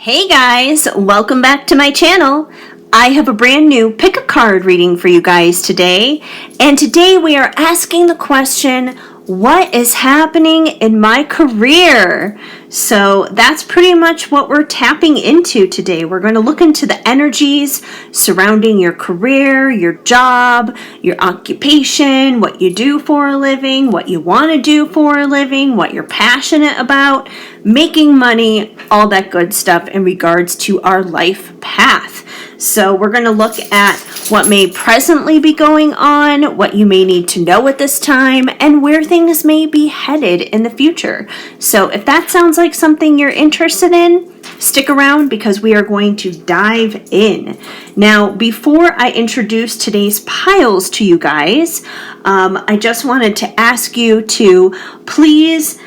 Hey guys, welcome back to my channel. I have a brand new pick a card reading for you guys today. And today we are asking the question, what is happening in my career? So that's pretty much what we're tapping into today. We're going to look into the energies surrounding your career, your job, your occupation, what you do for a living, what you want to do for a living, what you're passionate about, making money, all that good stuff in regards to our life path. So we're going to look at what may presently be going on, what you may need to know at this time, and where things may be headed in the future. So if that sounds like something you're interested in, stick around because we are going to dive in. Now, before I introduce today's piles to you guys, I just wanted to ask you to please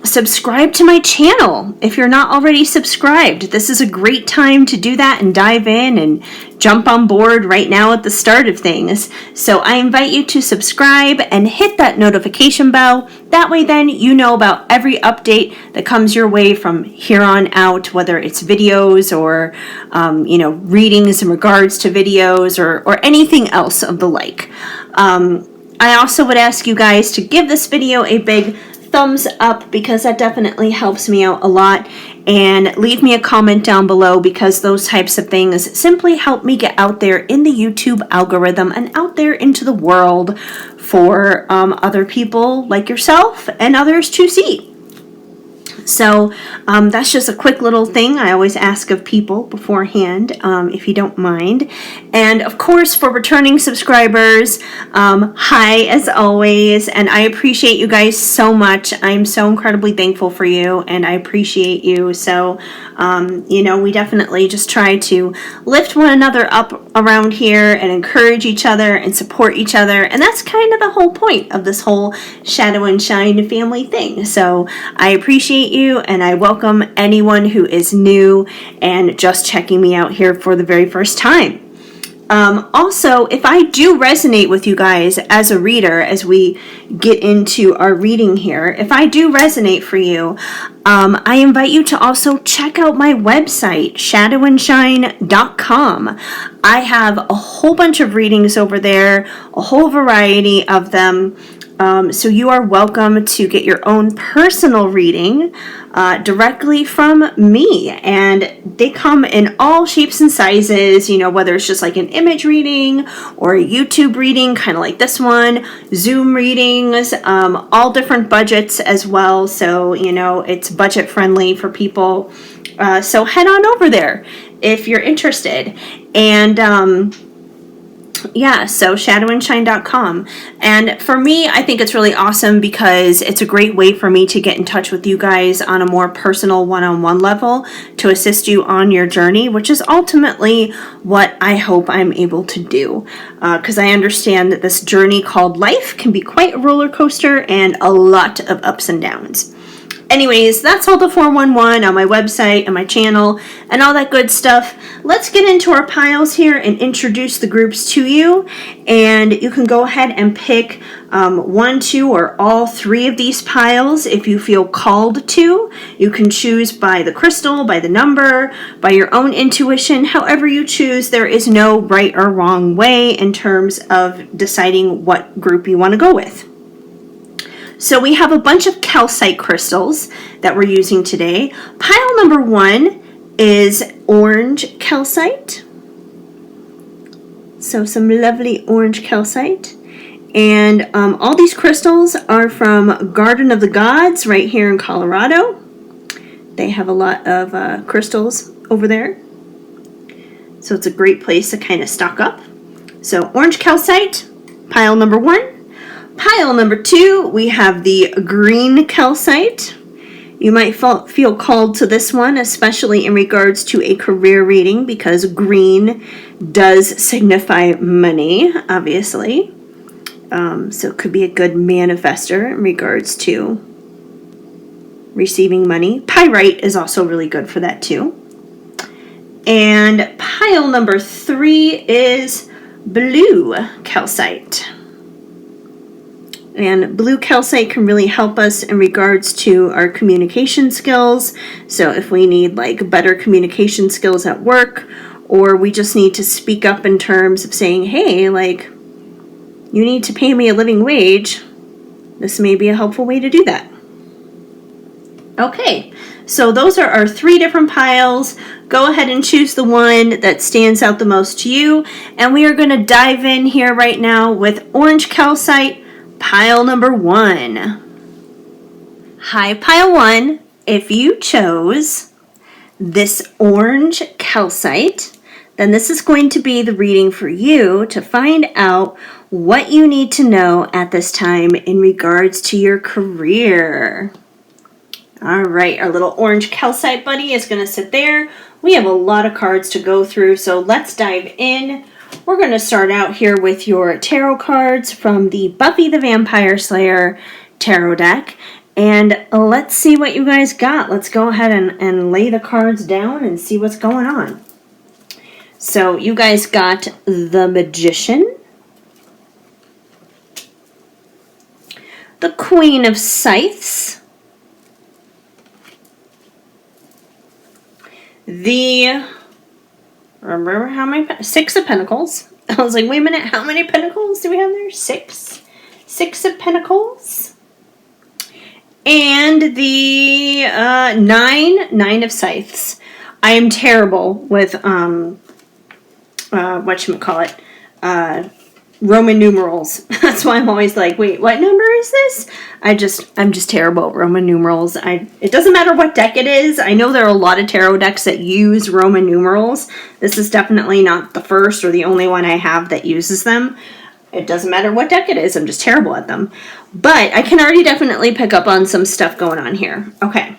subscribe to my channel if you're not already subscribed. This is a great time to do that and dive in and jump on board right now at the start of things. So I invite you to subscribe and hit that notification bell. That way then you know about every update that comes your way from here on out, whether it's videos or readings in regards to videos or anything else of the like. I also would ask you guys to give this video a big thumbs up because that definitely helps me out a lot, and leave me a comment down below because those types of things simply help me get out there in the YouTube algorithm and out there into the world for other people like yourself and others to see. So that's just a quick little thing I always ask of people beforehand, if you don't mind. And of course, for returning subscribers, hi as always, and I appreciate you guys so much. I'm so incredibly thankful for you, and I appreciate you. So, we definitely just try to lift one another up around here and encourage each other and support each other. And that's kind of the whole point of this whole Shadow and Shine family thing. So I appreciate you, and I welcome anyone who is new and just checking me out here for the very first time. Also, if I do resonate with you guys as a reader, as we get into our reading here, if I do resonate for you, I invite you to also check out my website, shadowandshine.com. I have a whole bunch of readings over there, a whole variety of them. So you are welcome to get your own personal reading directly from me, and they come in all shapes and sizes, whether it's just like an image reading or a YouTube reading, kind of like this one, Zoom readings, all different budgets as well. So, it's budget friendly for people. So head on over there if you're interested. And, so shadowandshine.com. And for me, I think it's really awesome because it's a great way for me to get in touch with you guys on a more personal one-on-one level to assist you on your journey, which is ultimately what I hope I'm able to do. Because I understand that this journey called life can be quite a roller coaster and a lot of ups and downs. Anyways, that's all the 411 on my website and my channel and all that good stuff. Let's get into our piles here and introduce the groups to you. And you can go ahead and pick one, two, or all three of these piles if you feel called to. You can choose by the crystal, by the number, by your own intuition. However you choose, there is no right or wrong way in terms of deciding what group you want to go with. So we have a bunch of calcite crystals that we're using today. Pile number 1 is orange calcite. So some lovely orange calcite. And all these crystals are from Garden of the Gods right here in Colorado. They have a lot of crystals over there. So it's a great place to kind of stock up. So orange calcite, pile number 1. Pile number 2, we have the green calcite. You might feel called to this one, especially in regards to a career reading, because green does signify money, obviously. So it could be a good manifester in regards to receiving money. Pyrite is also really good for that too. And pile number 3 is blue calcite. And blue calcite can really help us in regards to our communication skills. So if we need like better communication skills at work, or we just need to speak up in terms of saying, hey, like, you need to pay me a living wage, this may be a helpful way to do that. Okay, so those are our 3 different piles. Go ahead and choose the one that stands out the most to you. And we are going to dive in here right now with orange calcite, pile number 1. Hi, pile 1. If you chose this orange calcite, then this is going to be the reading for you to find out what you need to know at this time in regards to your career. All right, our little orange calcite buddy is going to sit there. We have a lot of cards to go through, so let's dive in. We're going to start out here with your tarot cards from the Buffy the Vampire Slayer tarot deck. And let's see what you guys got. Let's go ahead and lay the cards down and see what's going on. So you guys got the Magician, the Queen of Scythes, remember how many? 6 of Pentacles. I was like, wait a minute, how many Pentacles do we have there? 6. 6 of Pentacles. And the 9 of Scythes. I am terrible with, whatchamacallit, Roman numerals. That's why I'm always like, wait, what number is this? I'm just terrible at Roman numerals. It doesn't matter what deck it is. I know there are a lot of tarot decks that use Roman numerals. This is definitely not the first or the only one I have that uses them. It doesn't matter what deck it is. I'm just terrible at them. But I can already definitely pick up on some stuff going on here. Okay.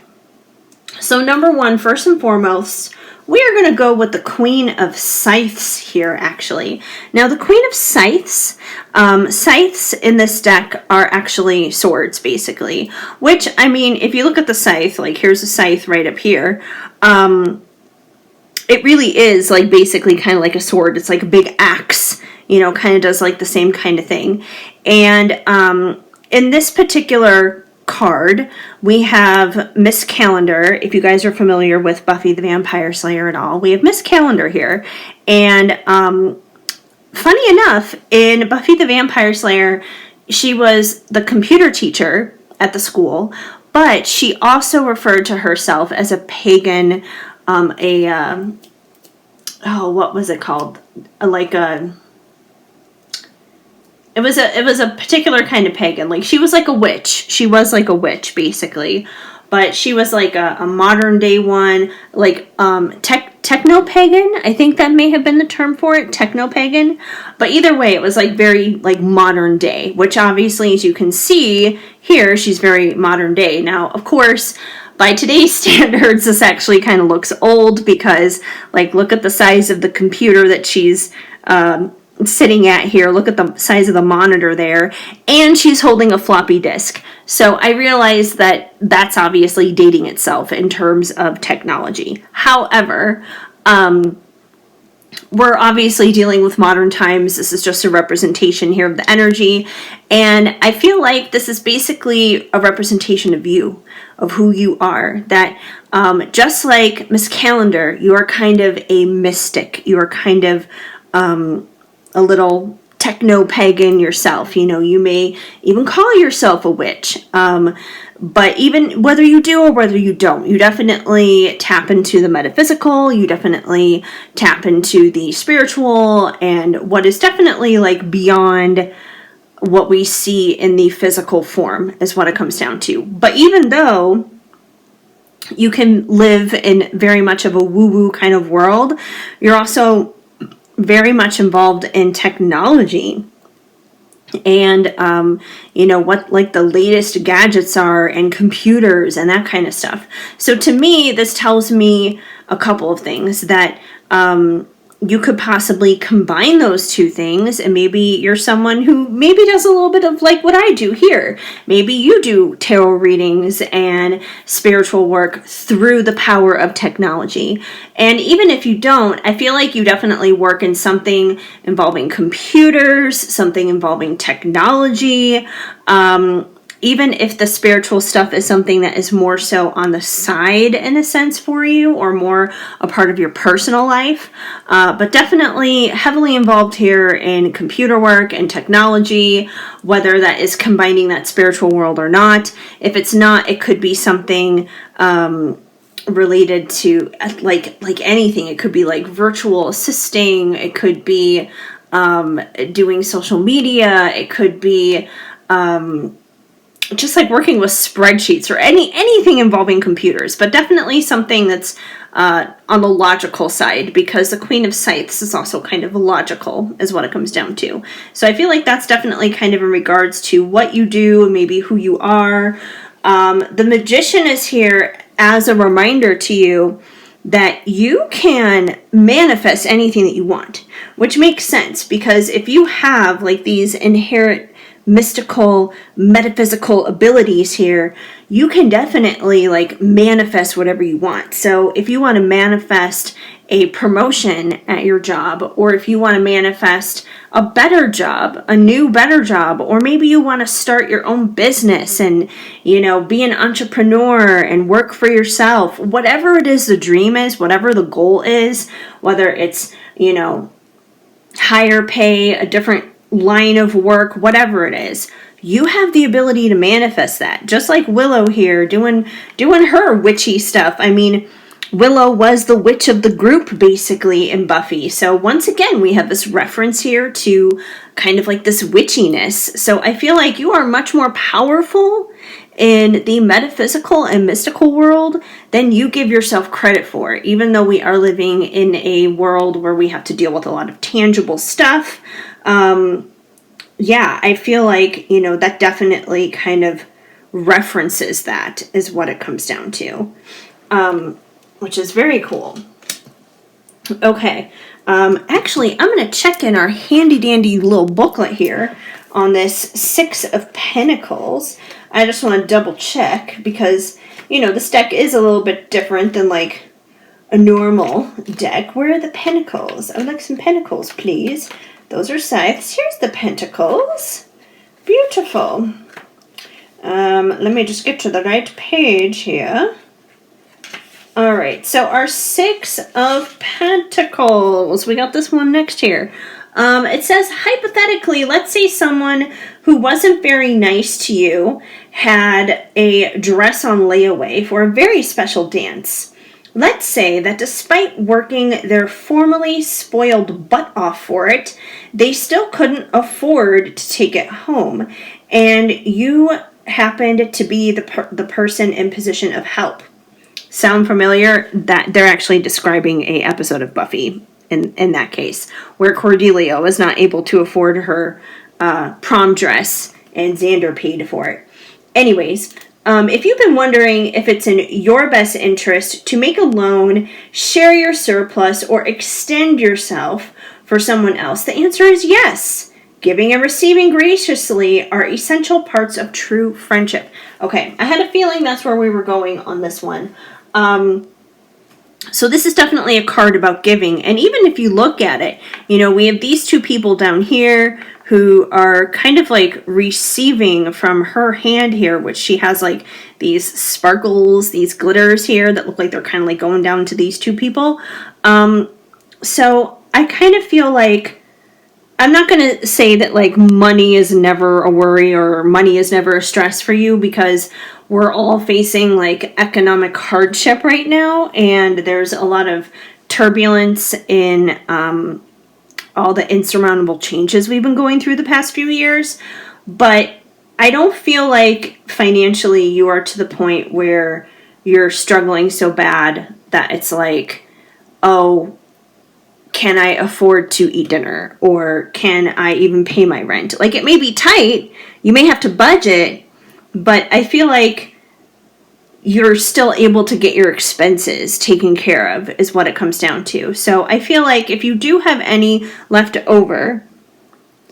So number 1, first and foremost, we are going to go with the Queen of Scythes here, actually. Now, the Queen of Scythes, scythes in this deck are actually swords, basically. Which, I mean, if you look at the scythe, like here's a scythe right up here, it really is like basically kind of like a sword. It's like a big axe, you know, kind of does like the same kind of thing. And in this particular card, we have Miss Calendar. If you guys are familiar with Buffy the Vampire Slayer at all, we have Miss Calendar here. And funny enough, in Buffy the Vampire Slayer, she was the computer teacher at the school, but she also referred to herself as a pagan, what was it called? It was a particular kind of pagan. Like, she was like a witch. She was like a witch, basically. But she was like a modern day one, like techno-pagan. I think that may have been the term for it, techno-pagan. But either way, it was like very like modern day, which obviously, as you can see here, she's very modern day. Now, of course, by today's standards, this actually kind of looks old because, like, look at the size of the computer that she's sitting at here. Look at the size of the monitor there, and she's holding a floppy disk. So I realize that that's obviously dating itself in terms of technology. However, we're obviously dealing with modern times. This is just a representation here of the energy, and I feel like this is basically a representation of you, of who you are. That just like Miss Calendar, you are kind of a mystic. You are kind of a little techno-pagan yourself. You know, you may even call yourself a witch. But even whether you do or whether you don't, you definitely tap into the metaphysical, you definitely tap into the spiritual, and what is definitely like beyond what we see in the physical form is what it comes down to. But even though you can live in very much of a woo-woo kind of world, you're also very much involved in technology and you know what like the latest gadgets are and computers and that kind of stuff. So to me, this tells me a couple of things, that you could possibly combine those two things, and maybe you're someone who maybe does a little bit of like what I do here. Maybe you do tarot readings and spiritual work through the power of technology. And even if you don't, I feel like you definitely work in something involving computers, something involving technology. Even if the spiritual stuff is something that is more so on the side in a sense for you, or more a part of your personal life, but definitely heavily involved here in computer work and technology, whether that is combining that spiritual world or not. If it's not, it could be something related to like anything. It could be like virtual assisting, it could be doing social media, it could be just like working with spreadsheets or anything involving computers, but definitely something that's on the logical side, because the Queen of Scythes is also kind of logical, is what it comes down to. So I feel like that's definitely kind of in regards to what you do, maybe who you are. The Magician is here as a reminder to you that you can manifest anything that you want, which makes sense, because if you have like these inherent mystical, metaphysical abilities here, you can definitely like manifest whatever you want. So if you want to manifest a promotion at your job, or if you want to manifest a better job, a new better job, or maybe you want to start your own business and, you know, be an entrepreneur and work for yourself, whatever it is the dream is, whatever the goal is, whether it's, you know, higher pay, a different line of work, whatever it is, you have the ability to manifest that. Just like Willow here doing her witchy stuff. I mean, Willow was the witch of the group basically in Buffy. So once again, we have this reference here to kind of like this witchiness. So I feel like you are much more powerful in the metaphysical and mystical world than you give yourself credit for, even though we are living in a world where we have to deal with a lot of tangible stuff. Yeah, I feel like, you know, that definitely kind of references that, is what it comes down to, which is very cool. Okay, actually, I'm going to check in our handy dandy little booklet here on this Six of Pentacles. I just want to double check because, you know, this deck is a little bit different than like a normal deck. Where are the pentacles? I would like some pentacles, please. Those are scythes. Here's the pentacles. Beautiful. Let me just get to the right page here. All right, so our Six of Pentacles. We got this one next here. It says, hypothetically, let's say someone who wasn't very nice to you had a dress on layaway for a very special dance. Let's say that despite working their formerly spoiled butt off for it, they still couldn't afford to take it home, and you happened to be the person in position of help. Sound familiar? That they're actually describing a episode of Buffy in that case, where Cordelia was not able to afford her prom dress and Xander paid for it. Anyways, if you've been wondering if it's in your best interest to make a loan, share your surplus, or extend yourself for someone else, the answer is yes. Giving and receiving graciously are essential parts of true friendship. Okay, I had a feeling that's where we were going on this one. So this is definitely a card about giving. And even if you look at it, you know, we have these two people down here who are kind of like receiving from her hand here, which she has like these sparkles, these glitters here that look like they're kind of like going down to these two people. So I kind of feel like, I'm not going to say that like money is never a worry or money is never a stress for you, because we're all facing like economic hardship right now, and there's a lot of turbulence in all the insurmountable changes we've been going through the past few years. But I don't feel like financially you are to the point where you're struggling so bad that it's like, oh, can I afford to eat dinner? Or can I even pay my rent? Like, it may be tight, you may have to budget, but I feel like you're still able to get your expenses taken care of is what it comes down to. So I feel like if you do have any left over,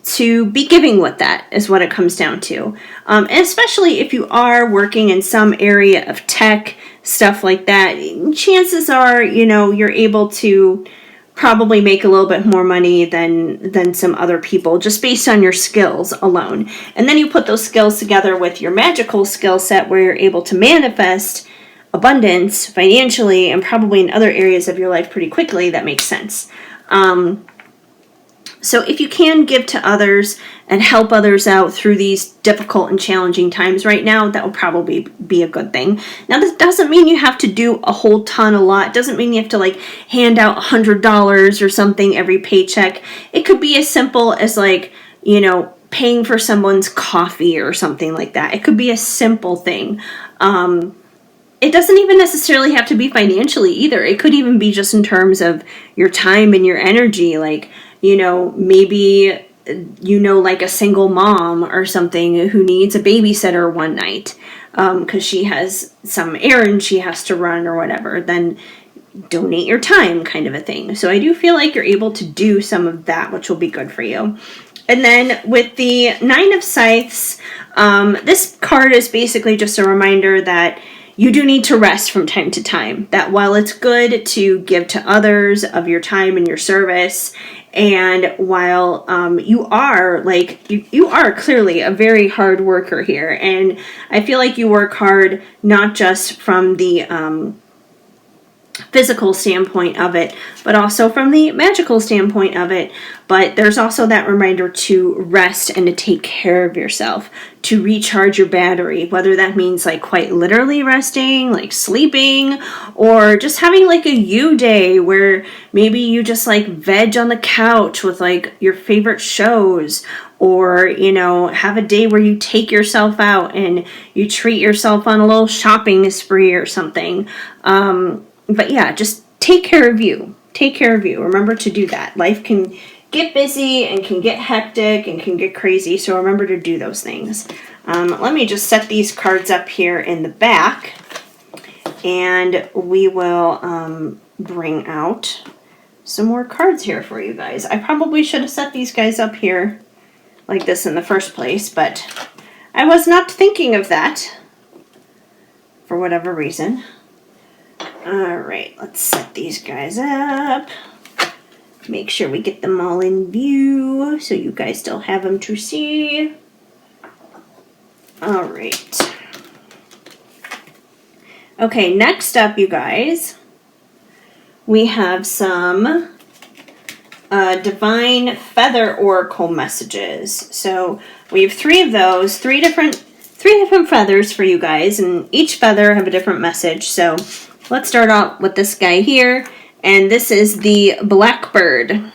to be giving with that is what it comes down to. And especially if you are working in some area of tech, stuff like that, chances are, you're able to probably make a little bit more money than some other people just based on your skills alone. And then you put those skills together with your magical skill set where you're able to manifest abundance financially and probably in other areas of your life pretty quickly. That makes sense. So if you can give to others and help others out through these difficult and challenging times right now, that will probably be a good thing. Now, this doesn't mean you have to do a whole ton, a lot. It doesn't mean you have to hand out $100 or something every paycheck. It could be as simple as paying for someone's coffee or something like that. It could be a simple thing. It doesn't even necessarily have to be financially either. It could even be just in terms of your time and your energy. Maybe, a single mom or something who needs a babysitter one night because she has some errand she has to run or whatever, then donate your time kind of a thing. So I do feel like you're able to do some of that, which will be good for you. And then with the Nine of Scythes, this card is basically just a reminder that you do need to rest from time to time. That while it's good to give to others of your time and your service, and while you are you are clearly a very hard worker here, and I feel like you work hard not just from the physical standpoint of it, but also from the magical standpoint of it. But there's also that reminder to rest and to take care of yourself, to recharge your battery, whether that means quite literally resting, sleeping, or just having a you day where maybe you just veg on the couch with your favorite shows, or have a day where you take yourself out and you treat yourself on a little shopping spree or something. But yeah, just take care of you. Take care of you. Remember to do that. Life can get busy and can get hectic and can get crazy, so remember to do those things. Let me just set these cards up here in the back, and we will bring out some more cards here for you guys. I probably should have set these guys up here like this in the first place, but I was not thinking of that for whatever reason. Alright, let's set these guys up. Make sure we get them all in view so you guys still have them to see. Alright. Okay, next up, you guys, we have some Divine Feather Oracle messages. So we have 3 of those, three different feathers for you guys, and each feather have a different message. So let's start out with this guy here, and this is the Blackbird.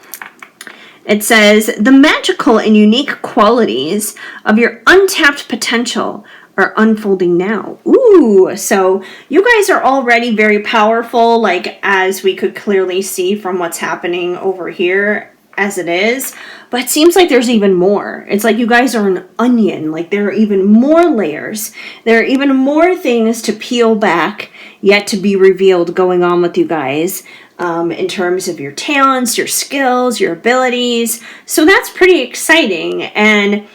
It says, the magical and unique qualities of your untapped potential are unfolding now. Ooh, so you guys are already very powerful, as we could clearly see from what's happening over here as it is, but it seems like there's even more. It's like you guys are an onion. There are even more layers. There are even more things to peel back yet to be revealed going on with you guys in terms of your talents, your skills, your abilities. So that's pretty exciting. And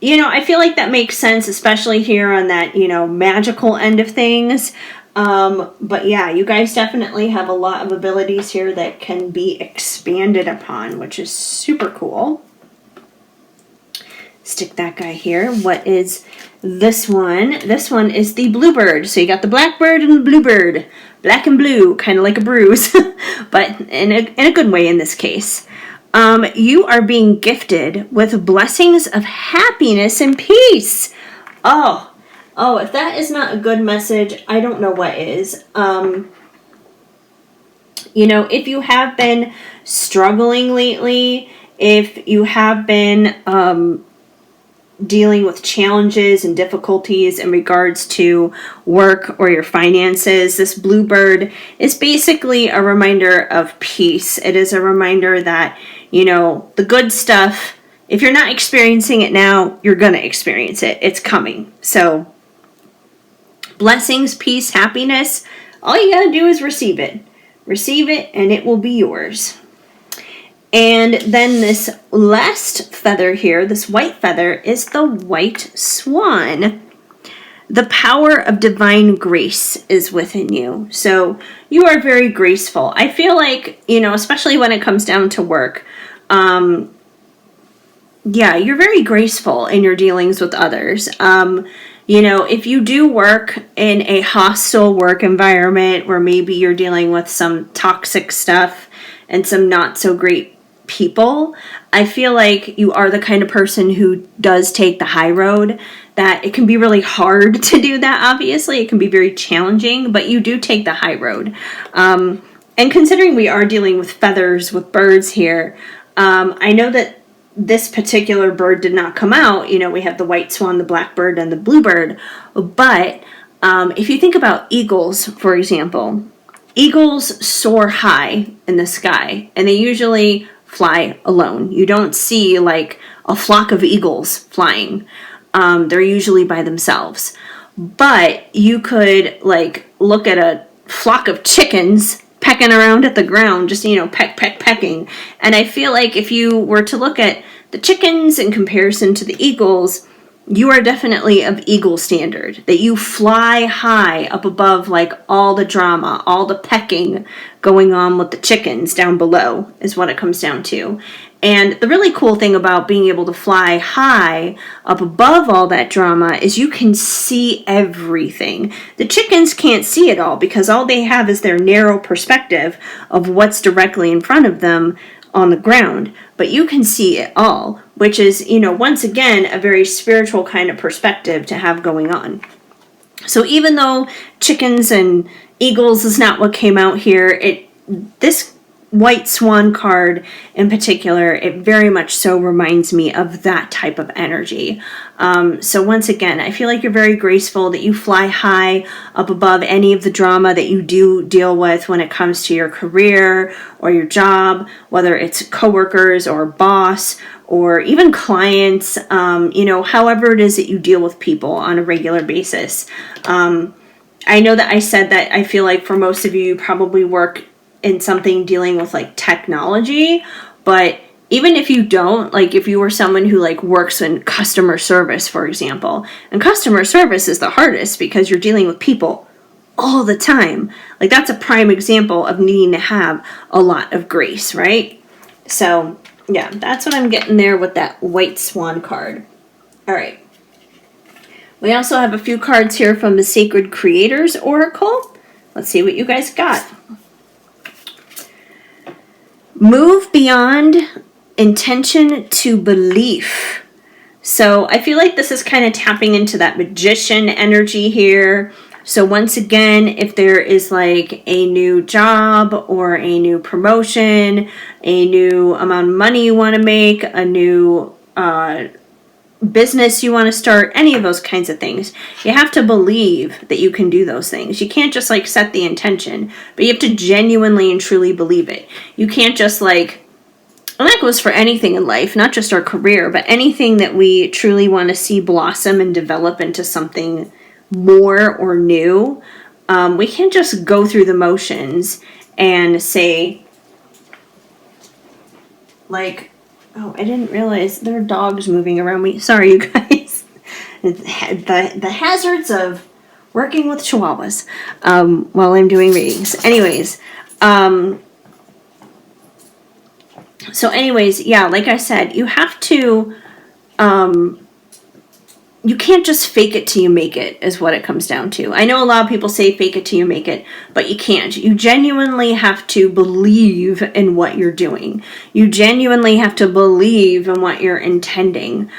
I feel like that makes sense, especially here on that, magical end of things. But yeah, you guys definitely have a lot of abilities here that can be expanded upon, which is super cool. Stick that guy here. What is this one? This one is the Bluebird. So you got the Blackbird and the Bluebird. Black and blue, kind of like a bruise, but in a good way in this case. You are being gifted with blessings of happiness and peace. Oh, if that is not a good message, I don't know what is. If you have been struggling lately, if you have been dealing with challenges and difficulties in regards to work or your finances, this Bluebird is basically a reminder of peace. It is a reminder that, the good stuff, if you're not experiencing it now, you're going to experience it. It's coming. So blessings, peace, happiness. All you got to do is receive it. Receive it and it will be yours. And then this last feather here, this white feather, is the white swan. The power of divine grace is within you. So you are very graceful. I feel like, especially when it comes down to work, you're very graceful in your dealings with others. If you do work in a hostile work environment where maybe you're dealing with some toxic stuff and some not so great people, I feel like you are the kind of person who does take the high road. That it can be really hard to do that, obviously. It can be very challenging, but you do take the high road. And considering we are dealing with feathers, with birds here, I know that this particular bird did not come out. We have the white swan, the blackbird, and the bluebird. But if you think about eagles, for example, eagles soar high in the sky, and they usually fly alone. You don't see like a flock of eagles flying. They're usually by themselves. But you could look at a flock of chickens pecking around at the ground, just, pecking. And I feel like if you were to look at the chickens in comparison to the eagles, you are definitely of eagle standard, that you fly high up above all the drama, all the pecking going on with the chickens down below is what it comes down to. And the really cool thing about being able to fly high up above all that drama is you can see everything. The chickens can't see it all because all they have is their narrow perspective of what's directly in front of them on the ground. But you can see it all, which is, once again, a very spiritual kind of perspective to have going on. So even though chickens and eagles is not what came out here, this white swan card in particular, it very much so reminds me of that type of energy. So once again, I feel like you're very graceful, that you fly high up above any of the drama that you do deal with when it comes to your career or your job, whether it's coworkers or boss or even clients, however it is that you deal with people on a regular basis. I know that I said that I feel like for most of you, you probably work in something dealing with technology, but even if you don't, if you were someone who works in customer service, for example, and customer service is the hardest because you're dealing with people all the time. That's a prime example of needing to have a lot of grace, right? So yeah, that's what I'm getting there with that white swan card. All right. We also have a few cards here from the Sacred Creators Oracle. Let's see what you guys got. Move beyond intention to belief. So I feel like this is kind of tapping into that magician energy here. So once again, if there is a new job or a new promotion, a new amount of money you want to make, a new business you want to start, any of those kinds of things, you have to believe that you can do those things. You can't just set the intention, but you have to genuinely and truly believe it. You can't just and that goes for anything in life, not just our career, but anything that we truly want to see blossom and develop into something more or new. We can't just go through the motions and say oh, I didn't realize there are dogs moving around me. Sorry, you guys. The hazards of working with chihuahuas while I'm doing readings. Anyways, yeah, like I said, you have to, you can't just fake it till you make it, is what it comes down to. I know a lot of people say fake it till you make it, but you can't. You genuinely have to believe in what you're doing. You genuinely have to believe in what you're intending.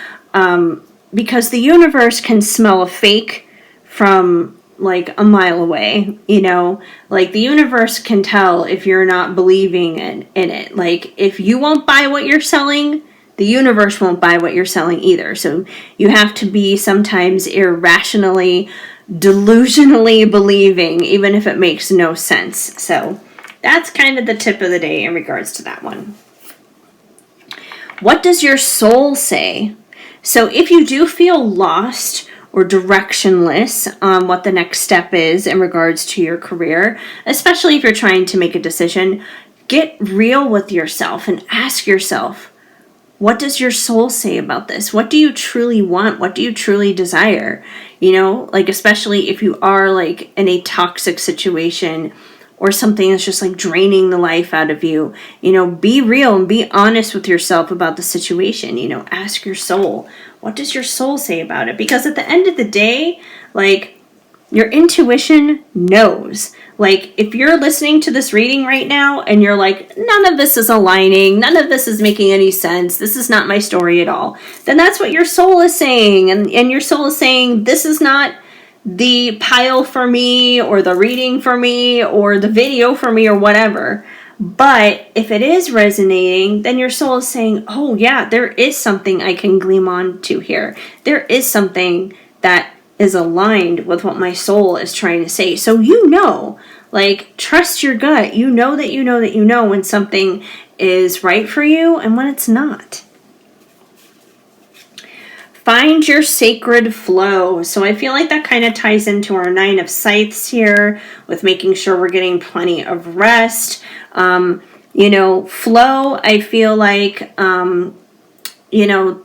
Because the universe can smell a fake from a mile away, the universe can tell if you're not believing in it. If you won't buy what you're selling, the universe won't buy what you're selling either. So you have to be sometimes irrationally, delusionally believing, even if it makes no sense. So that's kind of the tip of the day in regards to that one. What does your soul say? So if you do feel lost or directionless on what the next step is in regards to your career, especially if you're trying to make a decision, get real with yourself and ask yourself, what does your soul say about this? What do you truly want? What do you truly desire? You know, like, especially if you are like in a toxic situation or something that's just like draining the life out of you, you know, be real and be honest with yourself about the situation. You know, ask your soul, what does your soul say about it? Because at the end of the day, like, your intuition knows. Like, if you're listening to this reading right now and you're like, none of this is aligning, none of this is making any sense, this is not my story at all, then that's what your soul is saying. And your soul is saying, this is not the pile for me, or the reading for me, or the video for me, or whatever. But if it is resonating, then your soul is saying, oh yeah, there is something I can gleam on to here. There is something that is aligned with what my soul is trying to say. So you know, like, trust your gut. You know that you know that you know when something is right for you and when it's not. Find your sacred flow. So I feel like that kind of ties into our 9 of Scythes here with making sure we're getting plenty of rest. You know, flow, I feel like, you know,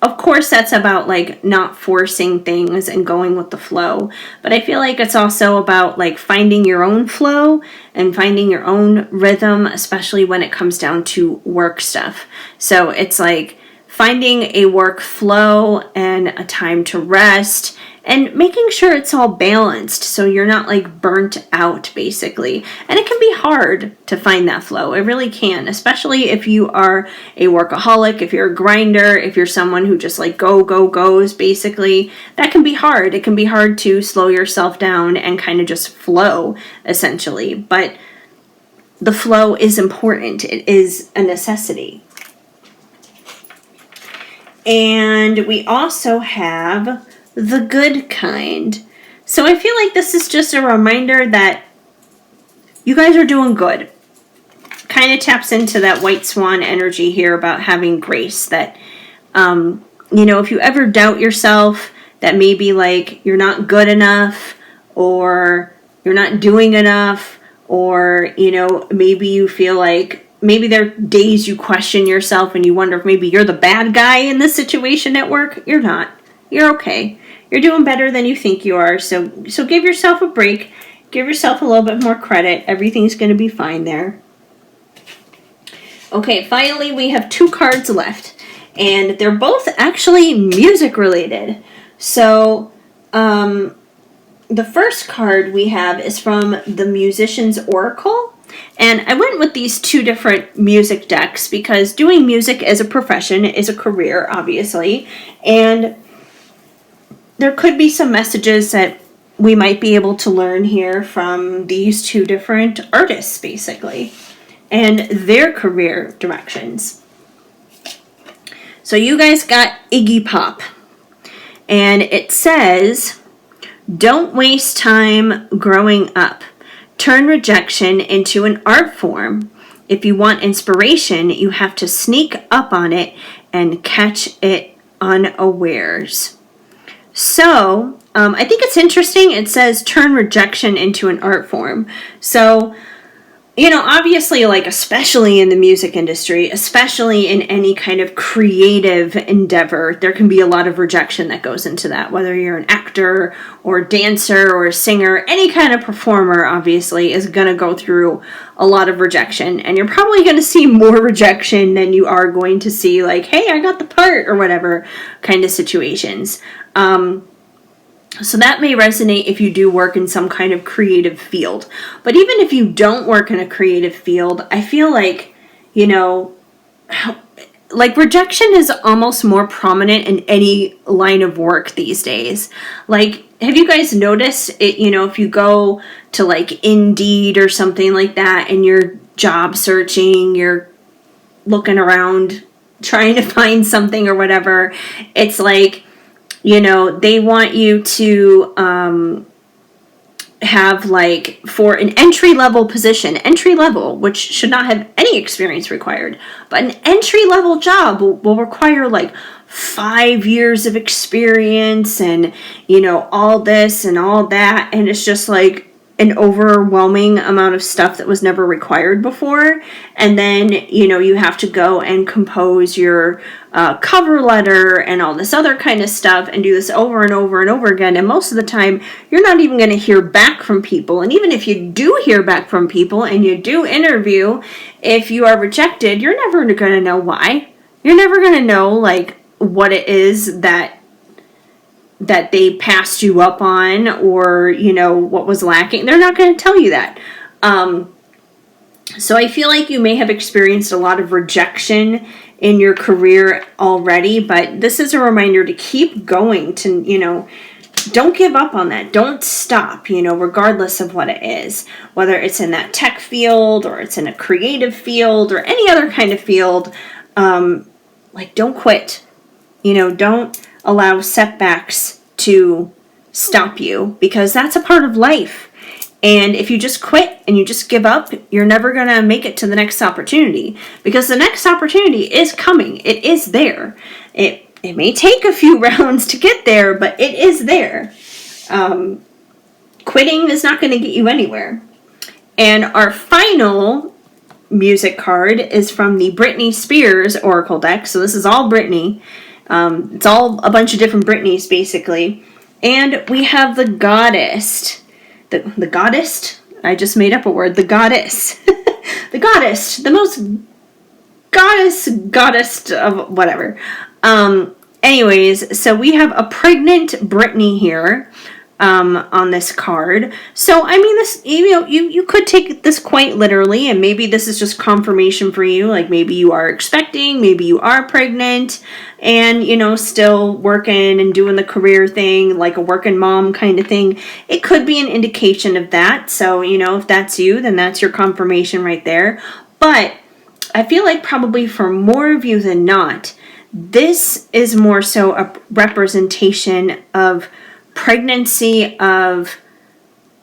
of course, that's about like not forcing things and going with the flow. But I feel like it's also about like finding your own flow and finding your own rhythm, especially when it comes down to work stuff. So it's like finding a work flow and a time to rest and making sure it's all balanced so you're not like burnt out, basically. And it can be hard to find that flow. It really can, especially if you are a workaholic, if you're a grinder, if you're someone who just like goes, basically. That can be hard. It can be hard to slow yourself down and kind of just flow, essentially. But the flow is important. It is a necessity. And we also have the good kind. So I feel like this is just a reminder that you guys are doing good. Kind of taps into that white swan energy here about having grace. That, you know, if you ever doubt yourself, that maybe like you're not good enough, or you're not doing enough, or, you know, maybe you feel like, maybe there are days you question yourself and you wonder if maybe you're the bad guy in this situation at work. You're not. You're okay. You're doing better than you think you are. So give yourself a break. Give yourself a little bit more credit. Everything's going to be fine there. Okay, finally we have 2 cards left. And they're both actually music related. So the first card we have is from the Musician's Oracle. And I went with these 2 different music decks because doing music as a profession is a career, obviously. And there could be some messages that we might be able to learn here from these 2 different artists, basically, and their career directions. So you guys got Iggy Pop. And it says, don't waste time growing up. Turn rejection into an art form. If you want inspiration, you have to sneak up on it and catch it unawares. So, I think it's interesting. It says turn rejection into an art form. So, you know, obviously, like, especially in the music industry, especially in any kind of creative endeavor, there can be a lot of rejection that goes into that. Whether you're an actor or a dancer or a singer, any kind of performer, obviously, is going to go through a lot of rejection. And you're probably going to see more rejection than you are going to see, like, hey, I got the part, or whatever kind of situations. So that may resonate if you do work in some kind of creative field. But even if you don't work in a creative field, I feel like, you know, like rejection is almost more prominent in any line of work these days. Like, have you guys noticed it, you know, if you go to like Indeed or something like that and you're job searching, you're looking around trying to find something or whatever, it's like, you know, they want you to have like for an entry-level position, entry-level, which should not have any experience required, but an entry-level job will require like 5 years of experience and, you know, all this and all that. And it's just like an overwhelming amount of stuff that was never required before. And then, you know, you have to go and compose your cover letter and all this other kind of stuff and do this over and over and over again. And most of the time, you're not even going to hear back from people. And even if you do hear back from people and you do interview, if you are rejected, you're never going to know why. You're never going to know, like, what it is that they passed you up on, or, you know, what was lacking. They're not going to tell you that. So I feel like you may have experienced a lot of rejection in your career already, but this is a reminder to keep going, to, you know, don't give up on that. Don't stop, you know, regardless of what it is, whether it's in that tech field or it's in a creative field or any other kind of field. Like, don't quit. You know, don't allow setbacks to stop you, because that's a part of life. And if you just quit and you just give up, you're never going to make it to the next opportunity, because the next opportunity is coming. It is there. It may take a few rounds to get there, but it is there. Quitting is not going to get you anywhere. And our final music card is from the Britney Spears Oracle deck. So this is all Britney. It's all a bunch of different Britneys, basically. And we have the Goddess. The Goddess? I just made up a word. The Goddess. The Goddess. The most goddess of whatever. Anyways, so we have a pregnant Britney here. On this card. So, I mean, this, you know, you could take this quite literally, and maybe this is just confirmation for you. Like, maybe you are expecting, maybe you are pregnant, and, you know, still working and doing the career thing, like a working mom kind of thing. It could be an indication of that. So, you know, if that's you, then that's your confirmation right there. But I feel like probably for more of you than not, this is more so a representation of pregnancy of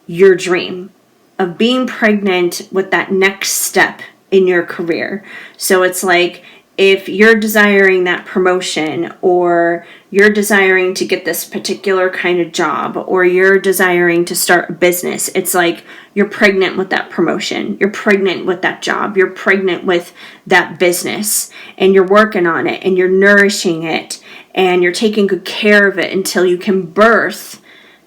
your dream, of being pregnant with that next step in your career. So it's like, if you're desiring that promotion, or you're desiring to get this particular kind of job, or you're desiring to start a business, it's like you're pregnant with that promotion, you're pregnant with that job, you're pregnant with that business, and you're working on it, and you're nourishing it, and you're taking good care of it until you can birth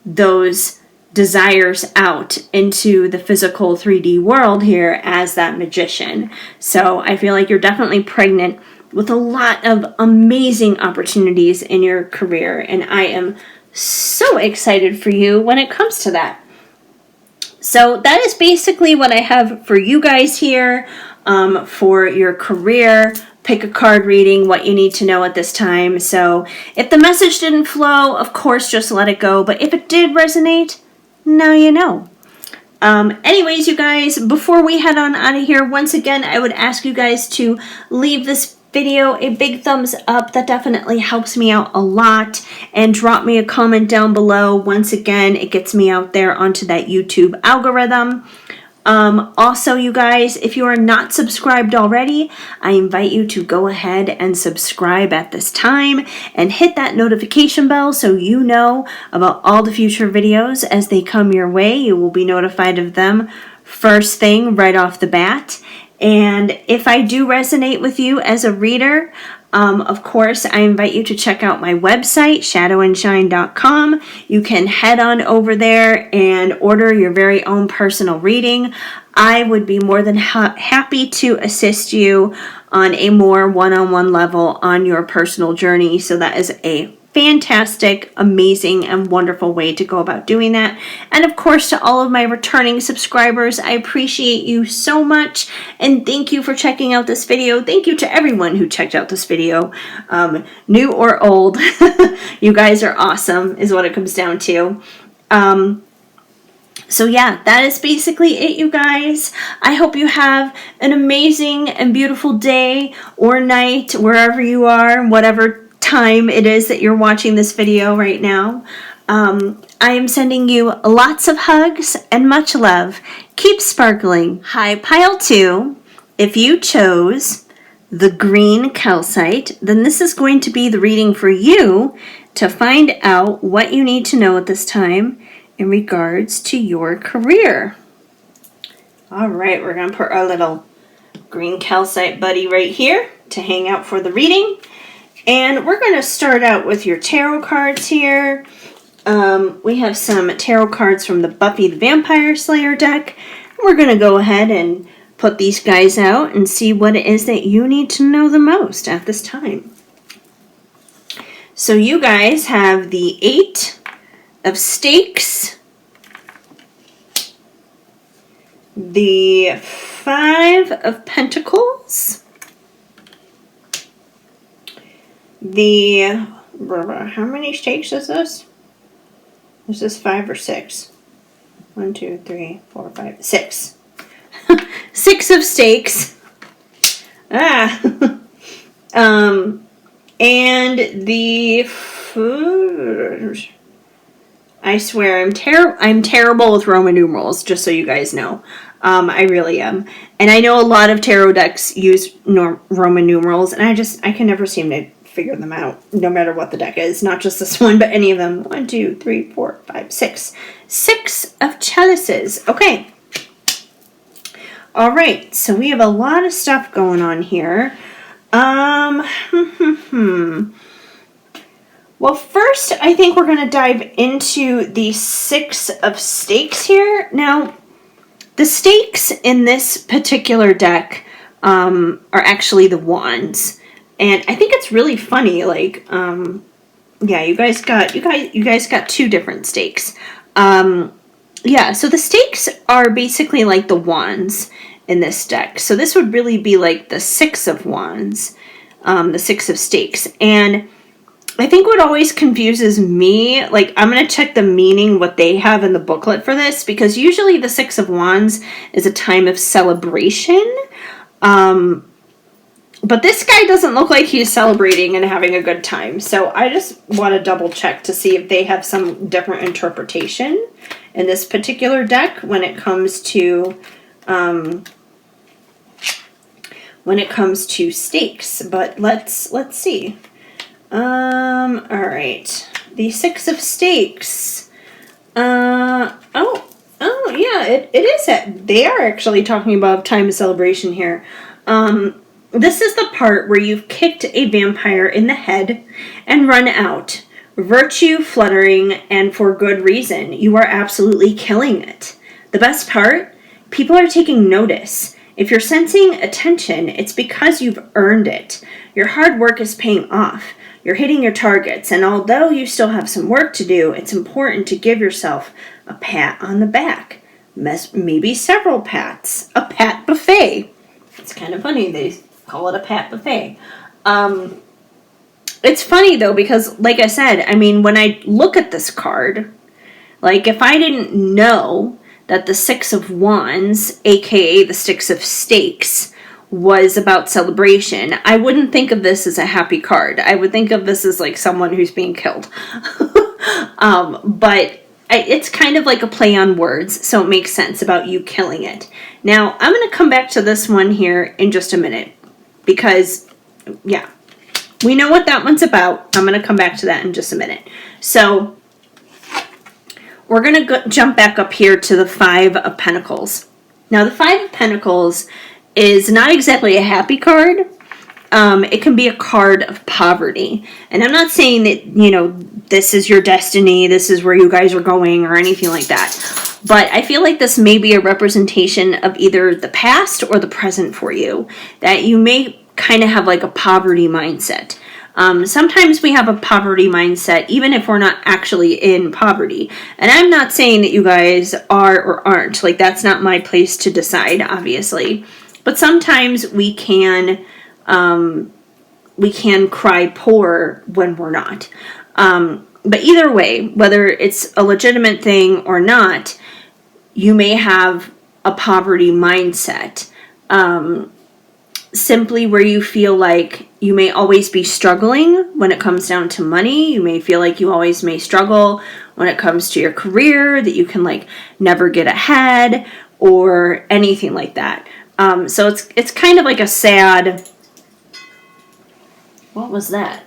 those desires out into the physical 3D world here as that magician. So I feel like you're definitely pregnant with a lot of amazing opportunities in your career, and I am so excited for you when it comes to that. So that is basically what I have for you guys here for your career pick a card reading, what you need to know at this time. So if the message didn't flow, of course, just let it go. But if it did resonate, now you know. Anyways, you guys, before we head on out of here, once again, I would ask you guys to leave this video a big thumbs up. That definitely helps me out a lot. And drop me a comment down below. Once again, it gets me out there onto that YouTube algorithm. Also, you guys, if you are not subscribed already, I invite you to go ahead and subscribe at this time and hit that notification bell so you know about all the future videos as they come your way. You will be notified of them first thing right off the bat. And if I do resonate with you as a reader, of course, I invite you to check out my website, shadowandshine.com. You can head on over there and order your very own personal reading. I would be more than happy to assist you on a more one-on-one level on your personal journey. So that is a fantastic, amazing, and wonderful way to go about doing that. And of course, to all of my returning subscribers, I appreciate you so much, and thank you for checking out this video. Thank you to everyone who checked out this video, new or old. You guys are awesome, is what it comes down to. So yeah, that is basically it, you guys. I hope you have an amazing and beautiful day or night, wherever you are, whatever time it is that you're watching this video right now. I am sending you lots of hugs and much love. Keep sparkling. Hi, Pile 2. If you chose the green calcite, then this is going to be the reading for you to find out what you need to know at this time in regards to your career. All right, we're going to put our little green calcite buddy right here to hang out for the reading. And we're going to start out with your tarot cards here. We have some tarot cards from the Buffy the Vampire Slayer deck. We're going to go ahead and put these guys out and see what it is that you need to know the most at this time. So you guys have the 8 of Stakes, the 5 of Pentacles, the, how many stakes is this? Is this 5 or 6? 1, 2, 3, 4, 5, 6. 6 of Stakes. And the, I swear I'm terrible with Roman numerals, just so you guys know. I really am. And I know a lot of tarot decks use Roman numerals, and I can never seem to figure them out, no matter what the deck is. Not just this one, but any of them. 1, 2, 3, 4, 5, 6. 6 of Chalices. Okay. All right. So we have a lot of stuff going on here. Well, first, I think we're going to dive into the 6 of Stakes here. Now, the stakes in this particular deck are actually the wands. And I think it's really funny, like, yeah, you guys got 2 different stakes. Yeah, so the stakes are basically like the wands in this deck. So this would really be like the 6 of wands, the 6 of stakes. And I think what always confuses me, like, I'm going to check the meaning, what they have in the booklet for this, because usually the 6 of wands is a time of celebration. But this guy doesn't look like he's celebrating and having a good time. So I just want to double check to see if they have some different interpretation in this particular deck when it comes to stakes. But let's see. All right. The 6 of Stakes. Oh yeah, it is that they are actually talking about time of celebration here. This is the part where you've kicked a vampire in the head and run out. Virtue fluttering, and for good reason. You are absolutely killing it. The best part? People are taking notice. If you're sensing attention, it's because you've earned it. Your hard work is paying off. You're hitting your targets, and although you still have some work to do, it's important to give yourself a pat on the back. Maybe several pats. A pat buffet. It's kind of funny they call it a pat buffet. It's funny though, because like I said, I mean, when I look at this card, like if I didn't know that the 6 of Wands, aka the 6 of Stakes, was about celebration, I wouldn't think of this as a happy card. I would think of this as like someone who's being killed. But it's kind of like a play on words, so it makes sense about you killing it. Now, I'm going to come back to this one here in just a minute, because, yeah, we know what that one's about. I'm going to come back to that in just a minute. So, we're going to jump back up here to the 5 of Pentacles. Now, the 5 of Pentacles is not exactly a happy card. It can be a card of poverty. And I'm not saying that, you know, this is your destiny, this is where you guys are going, or anything like that. But I feel like this may be a representation of either the past or the present for you. That you may kind of have like a poverty mindset. Sometimes we have a poverty mindset even if we're not actually in poverty. And I'm not saying that you guys are or aren't. Like, that's not my place to decide, obviously. But sometimes we can cry poor when we're not. But either way, whether it's a legitimate thing or not, you may have a poverty mindset. Simply where you feel like you may always be struggling when it comes down to money. You may feel like you always may struggle when it comes to your career, that you can like never get ahead or anything like that. So it's kind of like a sad, what was that?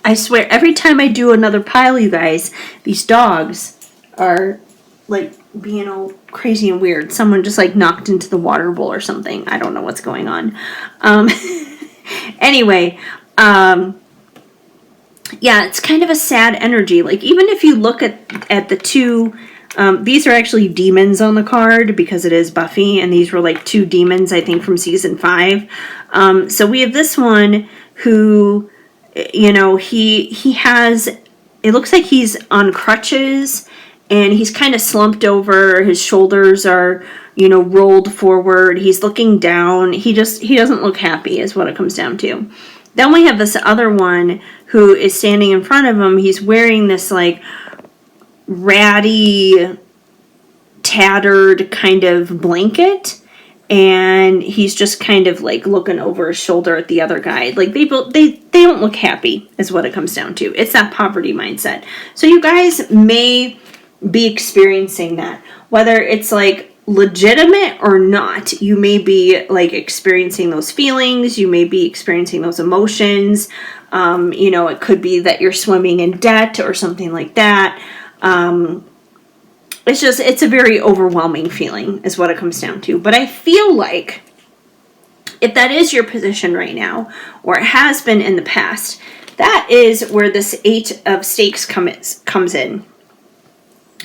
I swear, every time I do another pile, you guys, these dogs are like being all crazy and weird. Someone just like knocked into the water bowl or something. I don't know what's going on. Anyway, yeah, it's kind of a sad energy. Like, even if you look at the two, these are actually demons on the card because it is Buffy, and these were like two demons, I think, from season 5. So we have this one who, you know, he has, it looks like he's on crutches, and he's kind of slumped over. His shoulders are, you know, rolled forward. He's looking down. He doesn't look happy, is what it comes down to. Then we have this other one who is standing in front of him. He's wearing this like ratty, tattered kind of blanket, and he's just kind of like looking over his shoulder at the other guy. Like they don't look happy, is what it comes down to. It's that poverty mindset. So you guys may be experiencing that, whether it's like legitimate or not. You may be like experiencing those feelings. You may be experiencing those emotions. You know, it could be that you're swimming in debt or something like that. It's a very overwhelming feeling, is what it comes down to. But I feel like if that is your position right now, or it has been in the past, that is where this 8 of stakes comes in.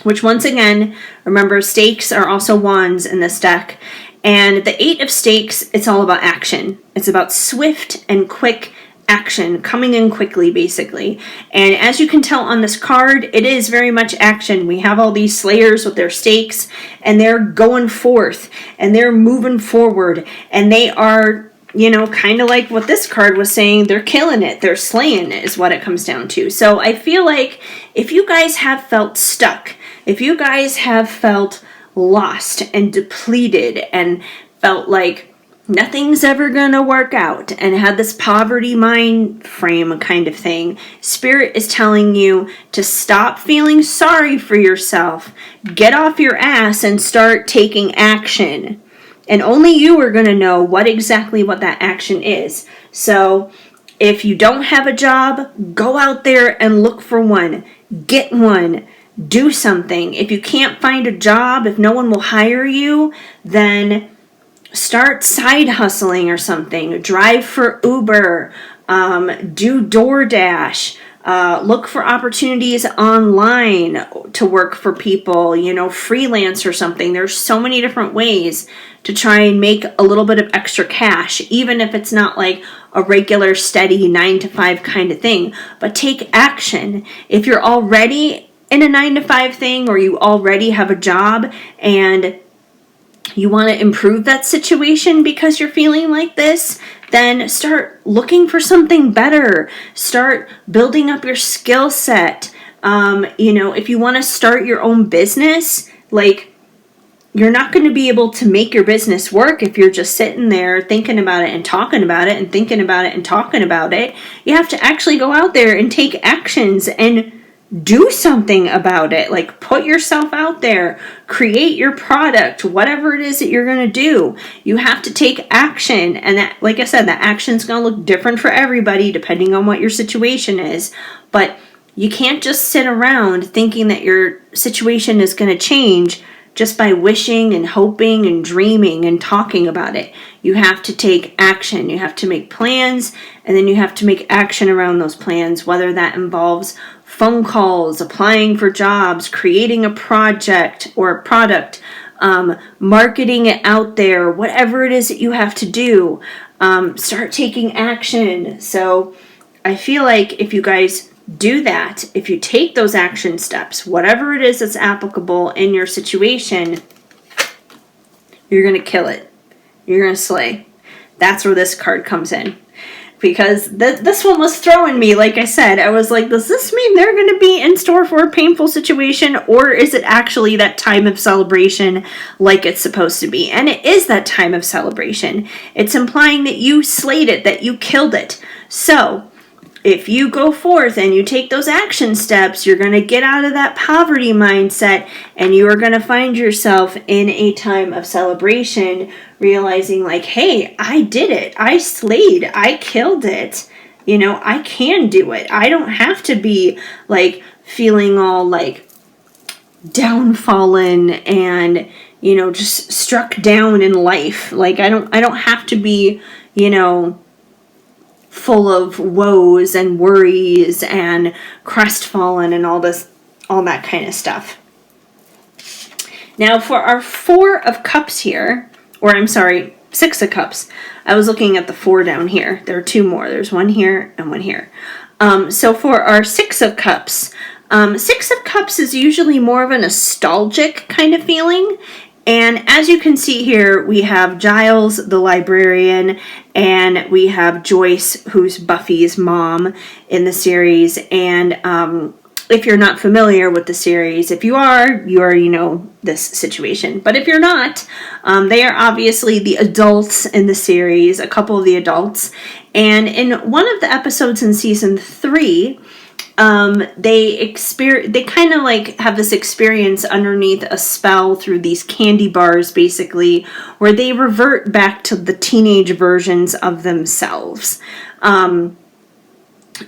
Which, once again, remember, stakes are also wands in this deck. And the 8 of stakes, it's all about action. It's about swift and quick action, coming in quickly, basically. And as you can tell on this card, it is very much action. We have all these slayers with their stakes, and they're going forth, and they're moving forward, and they are, you know, kind of like what this card was saying, they're killing it, they're slaying it, is what it comes down to. So I feel like if you guys have felt stuck, if you guys have felt lost and depleted and felt like nothing's ever gonna work out and had this poverty mind frame kind of thing, Spirit is telling you to stop feeling sorry for yourself, get off your ass and start taking action. And only you are gonna know what that action is. So if you don't have a job, go out there and look for one. Get one. Do something. If you can't find a job, if no one will hire you, then start side hustling or something. Drive for Uber. Do DoorDash. Look for opportunities online to work for people, you know, freelance or something. There's so many different ways to try and make a little bit of extra cash, even if it's not like a regular, steady 9-to-5 kind of thing. But take action. If you're already in a 9-to-5 thing, or you already have a job and you want to improve that situation because you're feeling like this, then start looking for something better. Start building up your skill set. You know, if you want to start your own business, like, you're not going to be able to make your business work if you're just sitting there thinking about it and talking about it and thinking about it and talking about it. You have to actually go out there and take actions and do something about it. Like, put yourself out there, create your product, whatever it is that you're going to do. You have to take action. And that, like I said, that action's going to look different for everybody depending on what your situation is. But you can't just sit around thinking that your situation is going to change just by wishing and hoping and dreaming and talking about it. You have to take action. You have to make plans, and then you have to make action around those plans, whether that involves phone calls, applying for jobs, creating a project or a product, marketing it out there, whatever it is that you have to do, start taking action. So I feel like if you guys do that, if you take those action steps, whatever it is that's applicable in your situation, you're going to kill it. You're going to slay. That's where this card comes in. Because this one was throwing me, like I said. I was like, does this mean they're going to be in store for a painful situation? Or is it actually that time of celebration like it's supposed to be? And it is that time of celebration. It's implying that you slayed it, that you killed it. So if you go forth and you take those action steps, you're going to get out of that poverty mindset, and you are going to find yourself in a time of celebration, realizing like, hey, I did it. I slayed. I killed it. I can do it. I don't have to be like feeling all like downfallen and, just struck down in life. Like I don't have to be, full of woes and worries and crestfallen and all that kind of stuff. Now for our 4 of Cups here, or I'm sorry, 6 of Cups. I was looking at the 4 down here. There are 2 more. There's one here and one here. So for our 6 of Cups, 6 of Cups is usually more of a nostalgic kind of feeling. And as you can see here, we have Giles, the librarian, and we have Joyce, who's Buffy's mom in the series. And if you're not familiar with the series, if you are, you already know this situation. But if you're not, they are obviously the adults in the series, a couple of the adults. And in one of the episodes in season 3, they kind of like have this experience underneath a spell through these candy bars, basically, where they revert back to the teenage versions of themselves.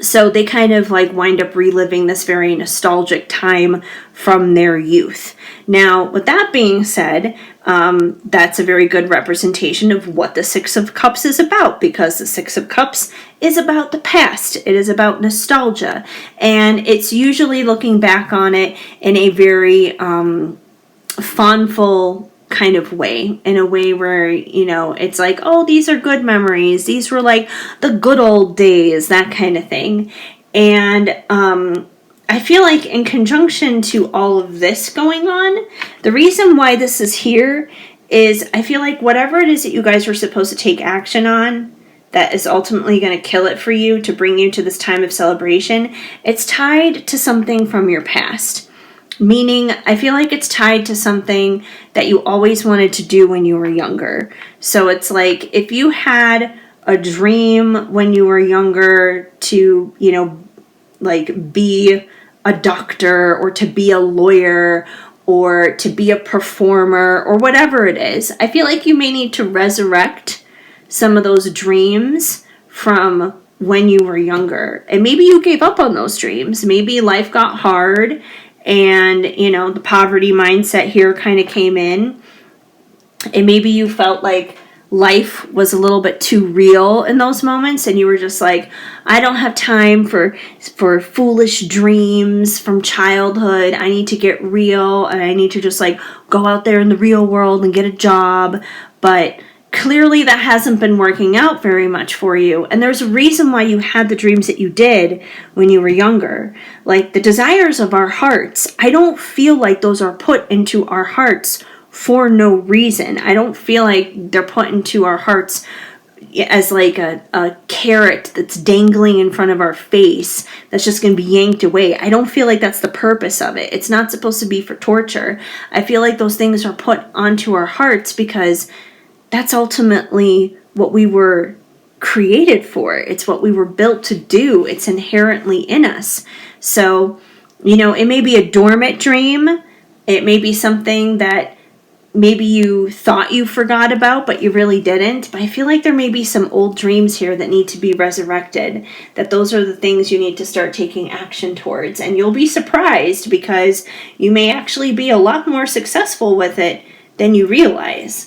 So they kind of like wind up reliving this very nostalgic time from their youth. Now, with that being said, that's a very good representation of what the 6 of Cups is about, because the 6 of Cups is about the past. It is about nostalgia, and it's usually looking back on it in a very fondful kind of way, in a way where, it's like, oh, these are good memories. These were like the good old days, that kind of thing. And I feel like in conjunction to all of this going on, the reason why this is here is I feel like whatever it is that you guys were supposed to take action on that is ultimately going to kill it for you to bring you to this time of celebration, it's tied to something from your past. Meaning, I feel like it's tied to something that you always wanted to do when you were younger. So it's like, if you had a dream when you were younger to, like be a doctor or to be a lawyer or to be a performer or whatever it is, I feel like you may need to resurrect some of those dreams from when you were younger. And maybe you gave up on those dreams. Maybe life got hard, and, the poverty mindset here kind of came in. And maybe you felt like life was a little bit too real in those moments. And you were just like, I don't have time for foolish dreams from childhood. I need to get real. And I need to just like go out there in the real world and get a job. But clearly that hasn't been working out very much for you. And there's a reason why you had the dreams that you did when you were younger. Like the desires of our hearts, I don't feel like those are put into our hearts for no reason. I don't feel like they're put into our hearts as like a carrot that's dangling in front of our face that's just going to be yanked away. I don't feel like that's the purpose of it. It's not supposed to be for torture. I feel like those things are put onto our hearts because that's ultimately what we were created for. It's what we were built to do. It's inherently in us. So, it may be a dormant dream. It may be something that maybe you thought you forgot about, but you really didn't. But I feel like there may be some old dreams here that need to be resurrected, that those are the things you need to start taking action towards. And you'll be surprised because you may actually be a lot more successful with it than you realize.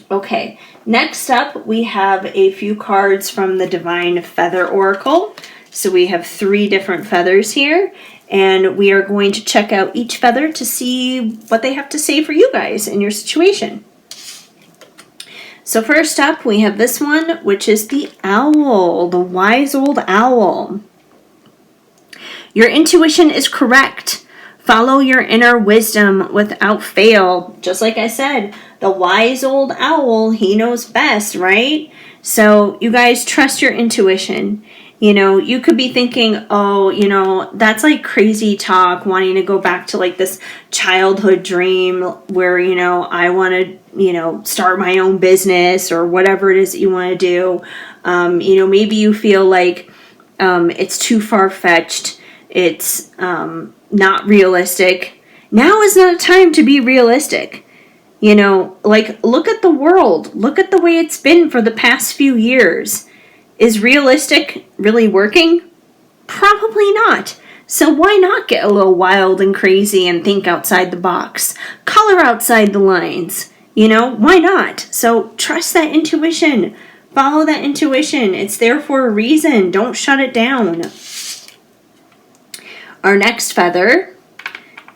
Okay, next up we have a few cards from the Divine Feather Oracle. So we have 3 different feathers here, and we are going to check out each feather to see what they have to say for you guys in your situation. So first up we have this one, which is the owl, the wise old owl. Your intuition is correct. Follow your inner wisdom without fail. Just like I said, the wise old owl, he knows best, right? So you guys trust your intuition. You could be thinking, oh, that's like crazy talk, wanting to go back to like this childhood dream where, I want to, start my own business or whatever it is that you want to do. Maybe you feel like It's too far-fetched. It's not realistic. Now is not a time to be realistic. Like, look at the world. Look at the way it's been for the past few years. Is realistic really working? Probably not. So why not get a little wild and crazy and think outside the box? Color outside the lines. Why not? So trust that intuition. Follow that intuition. It's there for a reason. Don't shut it down. Our next feather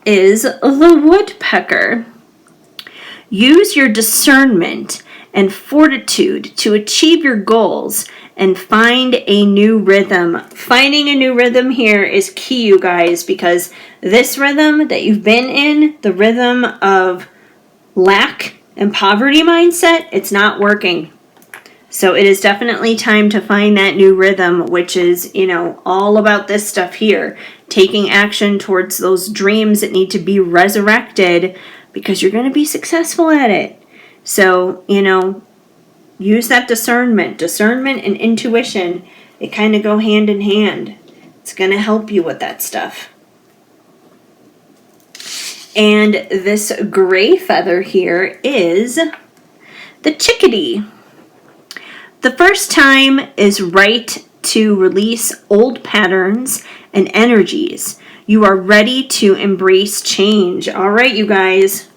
is the woodpecker. Use your discernment and fortitude to achieve your goals and find a new rhythm. Finding a new rhythm here is key, you guys, because this rhythm that you've been in, the rhythm of lack and poverty mindset, it's not working. So it is definitely time to find that new rhythm, which is, all about this stuff here. Taking action towards those dreams that need to be resurrected because you're going to be successful at it. So, use that discernment. Discernment and intuition, they kind of go hand in hand. It's going to help you with that stuff. And this gray feather here is the chickadee. The first time is right to release old patterns and energies. You are ready to embrace change. All right, you guys.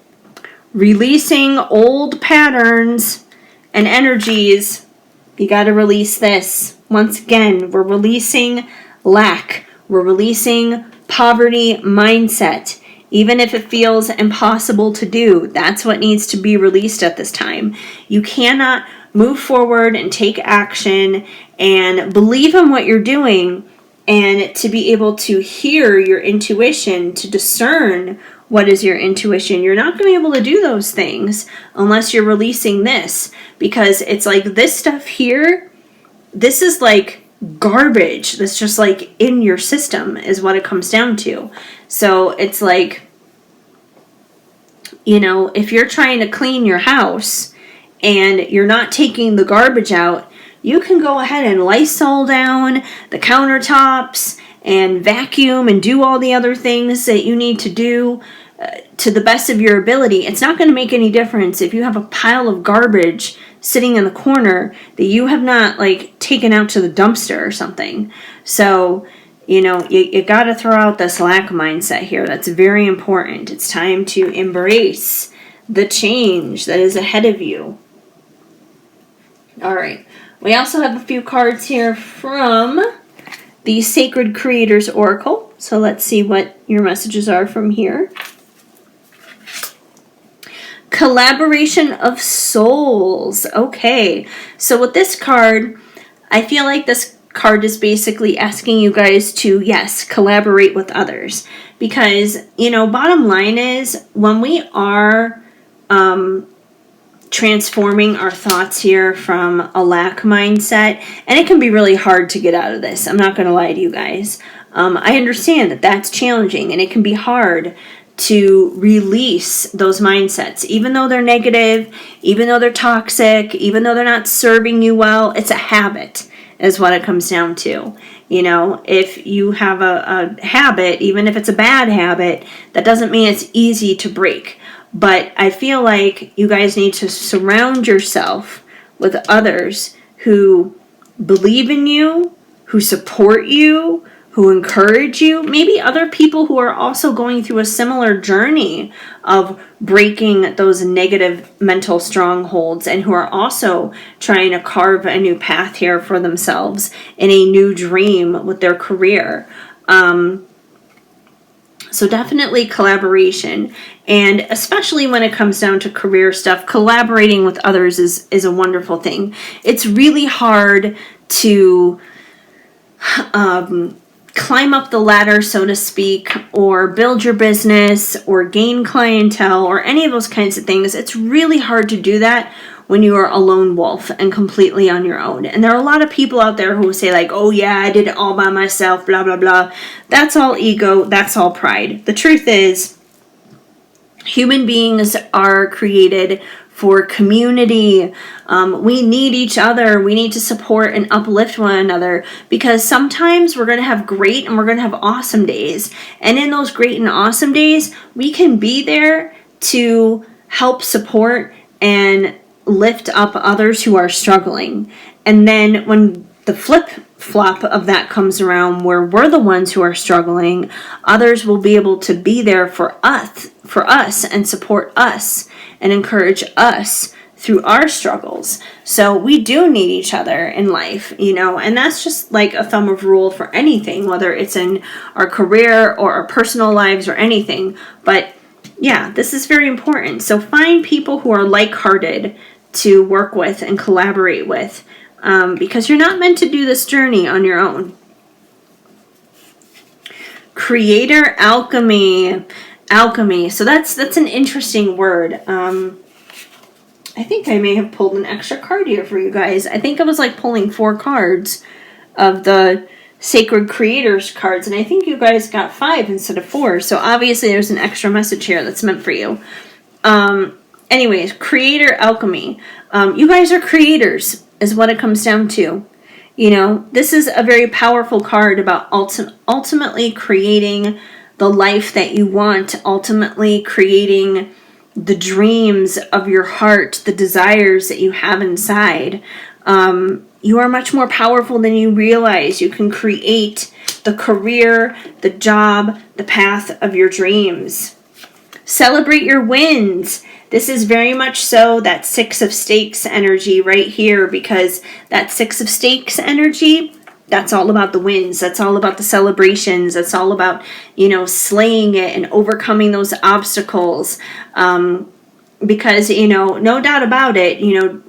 Releasing old patterns and energies. You got to release this. Once again, we're releasing lack. We're releasing poverty mindset. Even if it feels impossible to do, that's what needs to be released at this time. You cannot move forward and take action and believe in what you're doing, and to be able to hear your intuition, to discern what is your intuition. You're not going to be able to do those things unless you're releasing this, because it's like this stuff here, this is like garbage that's just like in your system is what it comes down to. So it's like, if you're trying to clean your house and you're not taking the garbage out, you can go ahead and Lysol down the countertops and vacuum and do all the other things that you need to do to the best of your ability. It's not going to make any difference if you have a pile of garbage sitting in the corner that you have not taken out to the dumpster or something. So, you got to throw out this lack mindset here. That's very important. It's time to embrace the change that is ahead of you. All right. We also have a few cards here from the Sacred Creators Oracle. So let's see what your messages are from here. Collaboration of souls. Okay. So with this card, I feel like this card is basically asking you guys to, yes, collaborate with others. Because, bottom line is, when we are transforming our thoughts here from a lack mindset, and it can be really hard to get out of this. I'm not going to lie to you guys. I understand that that's challenging, and it can be hard to release those mindsets, even though they're negative, even though they're toxic, even though they're not serving you well. It's a habit is what it comes down to. If you have a habit, even if it's a bad habit, that doesn't mean it's easy to break. But I feel like you guys need to surround yourself with others who believe in you, who support you, who encourage you. Maybe other people who are also going through a similar journey of breaking those negative mental strongholds, and who are also trying to carve a new path here for themselves in a new dream with their career. So definitely collaboration. And especially when it comes down to career stuff, collaborating with others is a wonderful thing. It's really hard to climb up the ladder, so to speak, or build your business, or gain clientele, or any of those kinds of things. It's really hard to do that when you are a lone wolf and completely on your own. And there are a lot of people out there who say oh yeah, I did it all by myself, blah, blah, blah. That's all ego. That's all pride. The truth is, human beings are created for community. We need each other. We need to support and uplift one another, because sometimes we're going to have great and we're going to have awesome days. And in those great and awesome days, we can be there to help support and lift up others who are struggling. And then when the flip-flop of that comes around, where we're the ones who are struggling, others will be able to be there for us and support us and encourage us through our struggles. So we do need each other in life, and that's just like a thumb of rule for anything, whether it's in our career or our personal lives or anything. But yeah, this is very important. So find people who are like-hearted to work with and collaborate with, because you're not meant to do this journey on your own. Creator alchemy. Alchemy. So that's an interesting word. I think I may have pulled an extra card here for you guys. I think I was like pulling 4 cards of the Sacred Creators cards, and I think you guys got 5 instead of 4. So obviously there's an extra message here that's meant for you. Anyways, creator alchemy. You guys are creators, is what it comes down to. This is a very powerful card about ultimately creating the life that you want, ultimately creating the dreams of your heart, the desires that you have inside. You are much more powerful than you realize. You can create the career, the job, the path of your dreams. Celebrate your wins. This is very much so that 6 of Stakes energy right here, because that 6 of Stakes energy, that's all about the wins. That's all about the celebrations. That's all about, slaying it and overcoming those obstacles. Because, no doubt about it,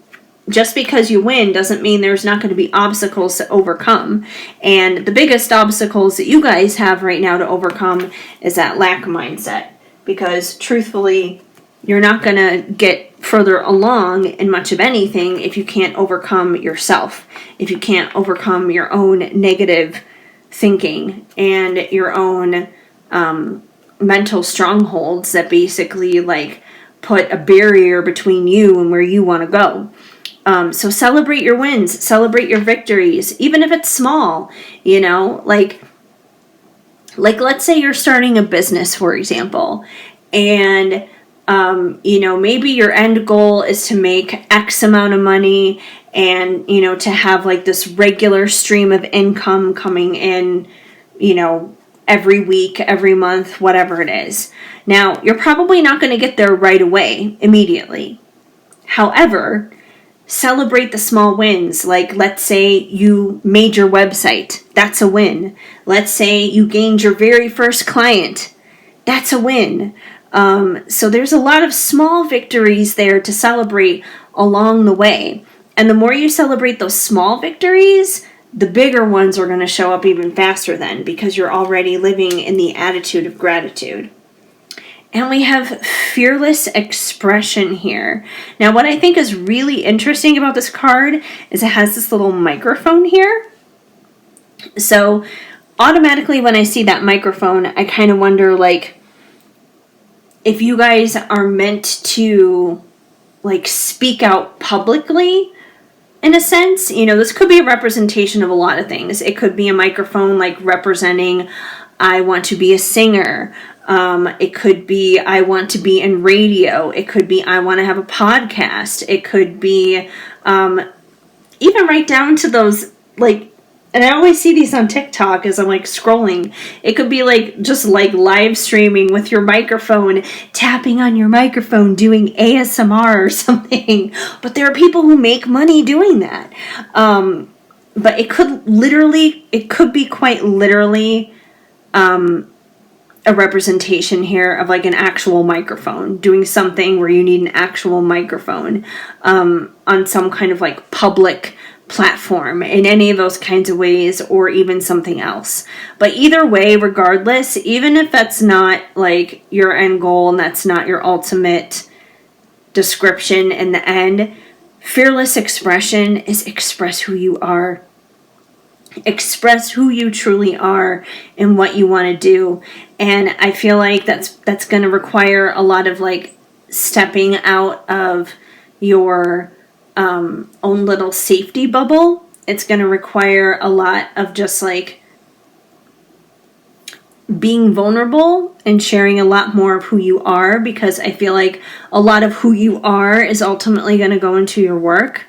just because you win doesn't mean there's not going to be obstacles to overcome. And the biggest obstacles that you guys have right now to overcome is that lack mindset. Because truthfully, you're not going to get further along in much of anything if you can't overcome yourself. If you can't overcome your own negative thinking and your own mental strongholds that basically put a barrier between you and where you want to go. So celebrate your wins, celebrate your victories, even if it's small, like let's say you're starting a business, for example, and maybe your end goal is to make X amount of money and, to have this regular stream of income coming in, every week, every month, whatever it is. Now, you're probably not going to get there right away, immediately. However, celebrate the small wins. Let's say you made your website. That's a win. Let's say you gained your very first client. That's a win. So there's a lot of small victories there to celebrate along the way. And the more you celebrate those small victories, the bigger ones are going to show up even faster then, because you're already living in the attitude of gratitude. And we have fearless expression here. Now, what I think is really interesting about this card is it has this little microphone here. So automatically when I see that microphone, I kind of wonder, if you guys are meant to speak out publicly, in a sense. This could be a representation of a lot of things. It could be a microphone representing, I want to be a singer. It could be, I want to be in radio. It could be, I want to have a podcast. It could be even right down to those and I always see these on TikTok as I'm scrolling. It could be just live streaming with your microphone, tapping on your microphone, doing ASMR or something. But there are people who make money doing that. But it could be quite literally a representation here of an actual microphone, doing something where you need an actual microphone on some kind of public platform in any of those kinds of ways, or even something else. But either way, regardless, even if that's not your end goal and that's not your ultimate description in the end, fearless expression is express who you are. Express who you truly are and what you want to do. And I feel that's going to require a lot of stepping out of your own little safety bubble. It's going to require a lot of just like being vulnerable and sharing a lot more of who you are, because I feel like a lot of who you are is ultimately going to go into your work,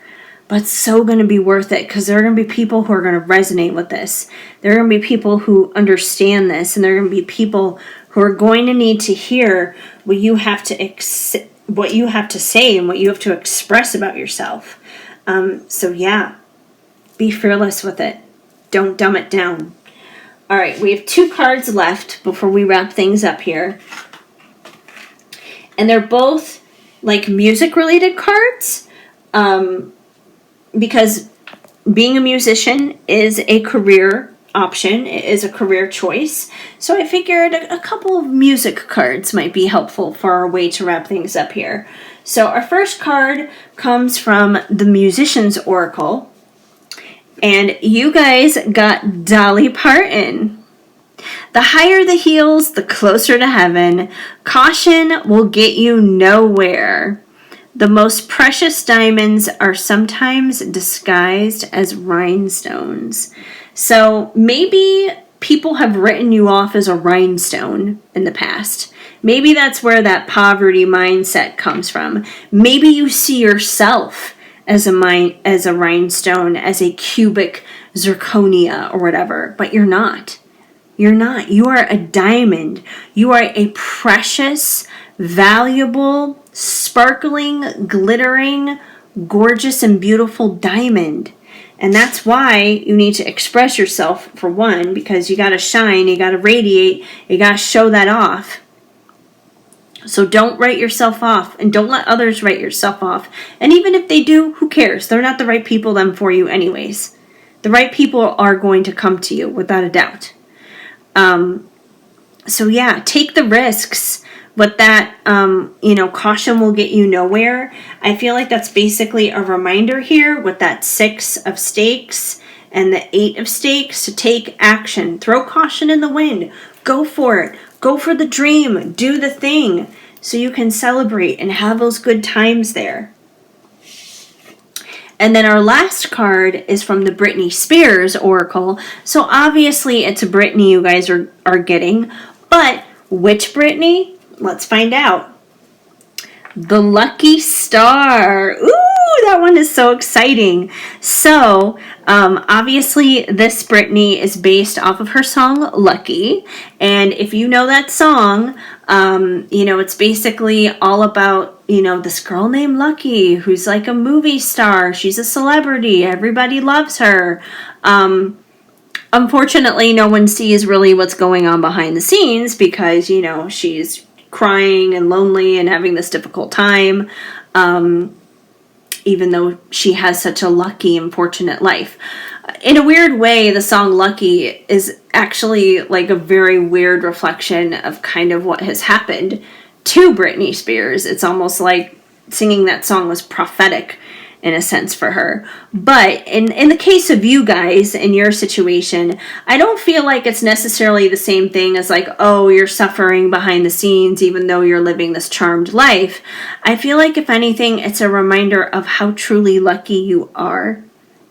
but it's so going to be worth it, because there are going to be people who are going to resonate with this. There are going to be people who understand this, and there are going to be people who are going to need to hear what you have to what you have to say and what you have to express about yourself. So yeah, be fearless with it. Don't dumb it down. All right, we have 2 cards left before we wrap things up here. And they're both like music-related cards, because being a musician is a career option. It is a career choice. So I figured a couple of music cards might be helpful for our way to wrap things up here. So our first card comes from the Musician's Oracle. And you guys got Dolly Parton. The higher the heels, the closer to heaven. Caution will get you nowhere. The most precious diamonds are sometimes disguised as rhinestones. So maybe people have written you off as a rhinestone in the past. Maybe that's where that poverty mindset comes from. Maybe you see yourself as a rhinestone, as a cubic zirconia or whatever, but you're not. You're not. You are a diamond. You are a precious, valuable, sparkling, glittering, gorgeous, and beautiful diamond. And that's why you need to express yourself, for one, because you got to shine, you got to radiate, you got to show that off. So don't write yourself off, and don't let others write yourself off. And even if they do, who cares? They're not the right people then for you anyways. The right people are going to come to you without a doubt. So yeah, take the risks. But that, caution will get you nowhere. I feel like that's basically a reminder here with that 6 of stakes and the 8 of stakes to take action. Throw caution in the wind. Go for it. Go for the dream. Do the thing so you can celebrate and have those good times there. And then our last card is from the Britney Spears Oracle. So obviously it's a Britney you guys are getting. But which Britney? Let's find out. The Lucky Star. Ooh, that one is so exciting. So, obviously, this Britney is based off of her song Lucky. And if you know that song, it's basically all about, this girl named Lucky who's like a movie star. She's a celebrity. Everybody loves her. Unfortunately, no one sees really what's going on behind the scenes because, she's crying and lonely and having this difficult time, even though she has such a lucky and fortunate life. In a weird way, the song Lucky is actually like a very weird reflection of kind of what has happened to Britney Spears. It's almost like singing that song was prophetic in a sense for her. But in the case of you guys, in your situation, I don't feel like it's necessarily the same thing as like, oh, you're suffering behind the scenes even though you're living this charmed life. I feel like if anything, it's a reminder of how truly lucky you are.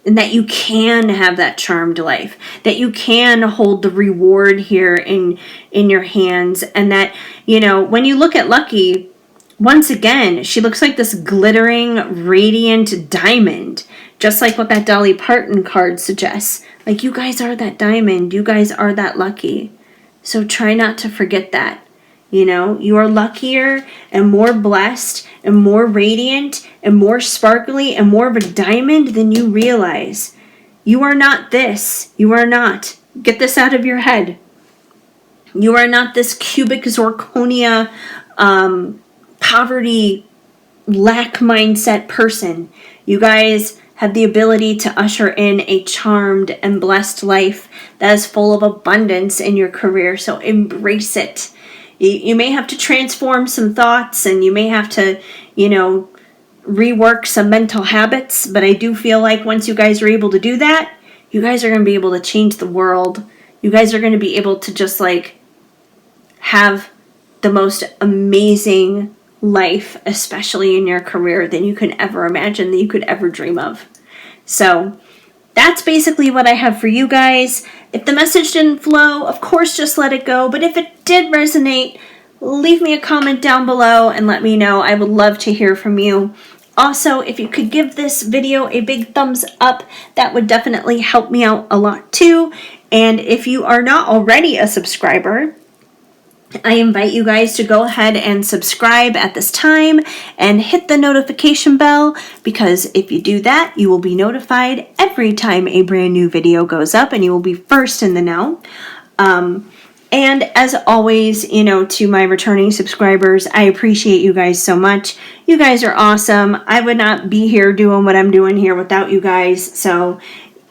And that you can have that charmed life. That you can hold the reward here in your hands. And that, when you look at Lucky, once again, she looks like this glittering, radiant diamond. Just like what that Dolly Parton card suggests. Like, you guys are that diamond. You guys are that lucky. So try not to forget that. You are luckier and more blessed and more radiant and more sparkly and more of a diamond than you realize. You are not this. You are not. Get this out of your head. You are not this cubic zirconia, poverty, lack mindset person. You guys have the ability to usher in a charmed and blessed life that is full of abundance in your career. So embrace it. You may have to transform some thoughts and you may have to, rework some mental habits. But I do feel like once you guys are able to do that, you guys are going to be able to change the world. You guys are going to be able to just like have the most amazing life, especially in your career, than you can ever imagine, that you could ever dream of. So that's basically what I have for you guys. If the message didn't flow, of course, just let it go. But if it did resonate, leave me a comment down below and let me know. I would love to hear from you. Also, if you could give this video a big thumbs up, that would definitely help me out a lot too. And if you are not already a subscriber, I invite you guys to go ahead and subscribe at this time and hit the notification bell, because if you do that, you will be notified every time a brand new video goes up and you will be first in the know. And as always, to my returning subscribers, I appreciate you guys so much. You guys are awesome. I would not be here doing what I'm doing here without you guys. So,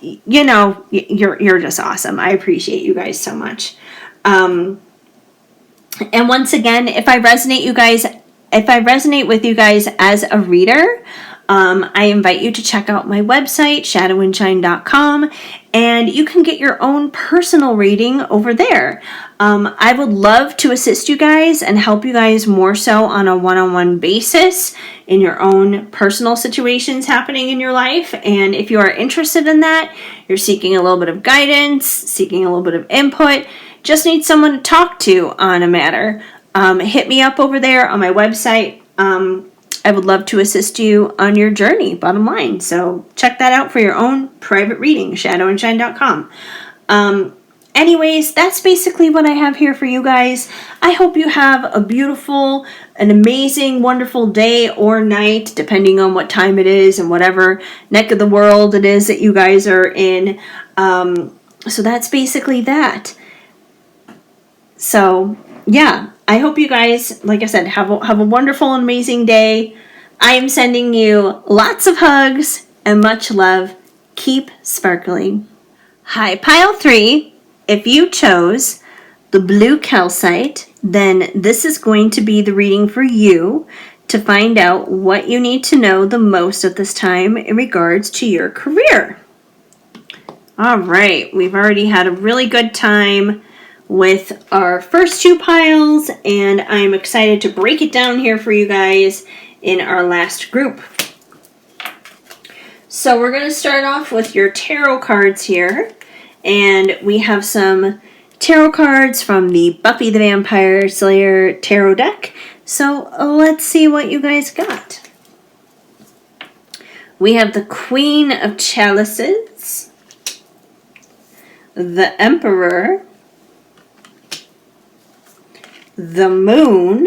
you're just awesome. I appreciate you guys so much. And once again, if I resonate with you guys as a reader, I invite you to check out my website, shadowandshine.com, and you can get your own personal reading over there. I would love to assist you guys and help you guys more so on a one-on-one basis in your own personal situations happening in your life. And if you are interested in that, you're seeking a little bit of guidance, seeking a little bit of input, just need someone to talk to on a matter, hit me up over there on my website. I would love to assist you on your journey, bottom line. So check that out for your own private reading, shadowandshine.com. Anyways, that's basically what I have here for you guys. I hope you have a beautiful, an amazing, wonderful day or night, depending on what time it is and whatever neck of the world it is that you guys are in. So that's basically that. So, yeah, I hope you guys, like I said, have a wonderful and amazing day. I am sending you lots of hugs and much love. Keep sparkling. Hi, Pile 3. If you chose the blue calcite, then this is going to be the reading for you to find out what you need to know the most at this time in regards to your career. All right, we've already had a really good time with our first two piles, and I'm excited to break it down here for you guys in our last group. So we're going to start off with your tarot cards here, and we have some tarot cards from the Buffy the Vampire Slayer tarot deck. So let's see what you guys got. We have the Queen of Chalices, the Emperor, the Moon,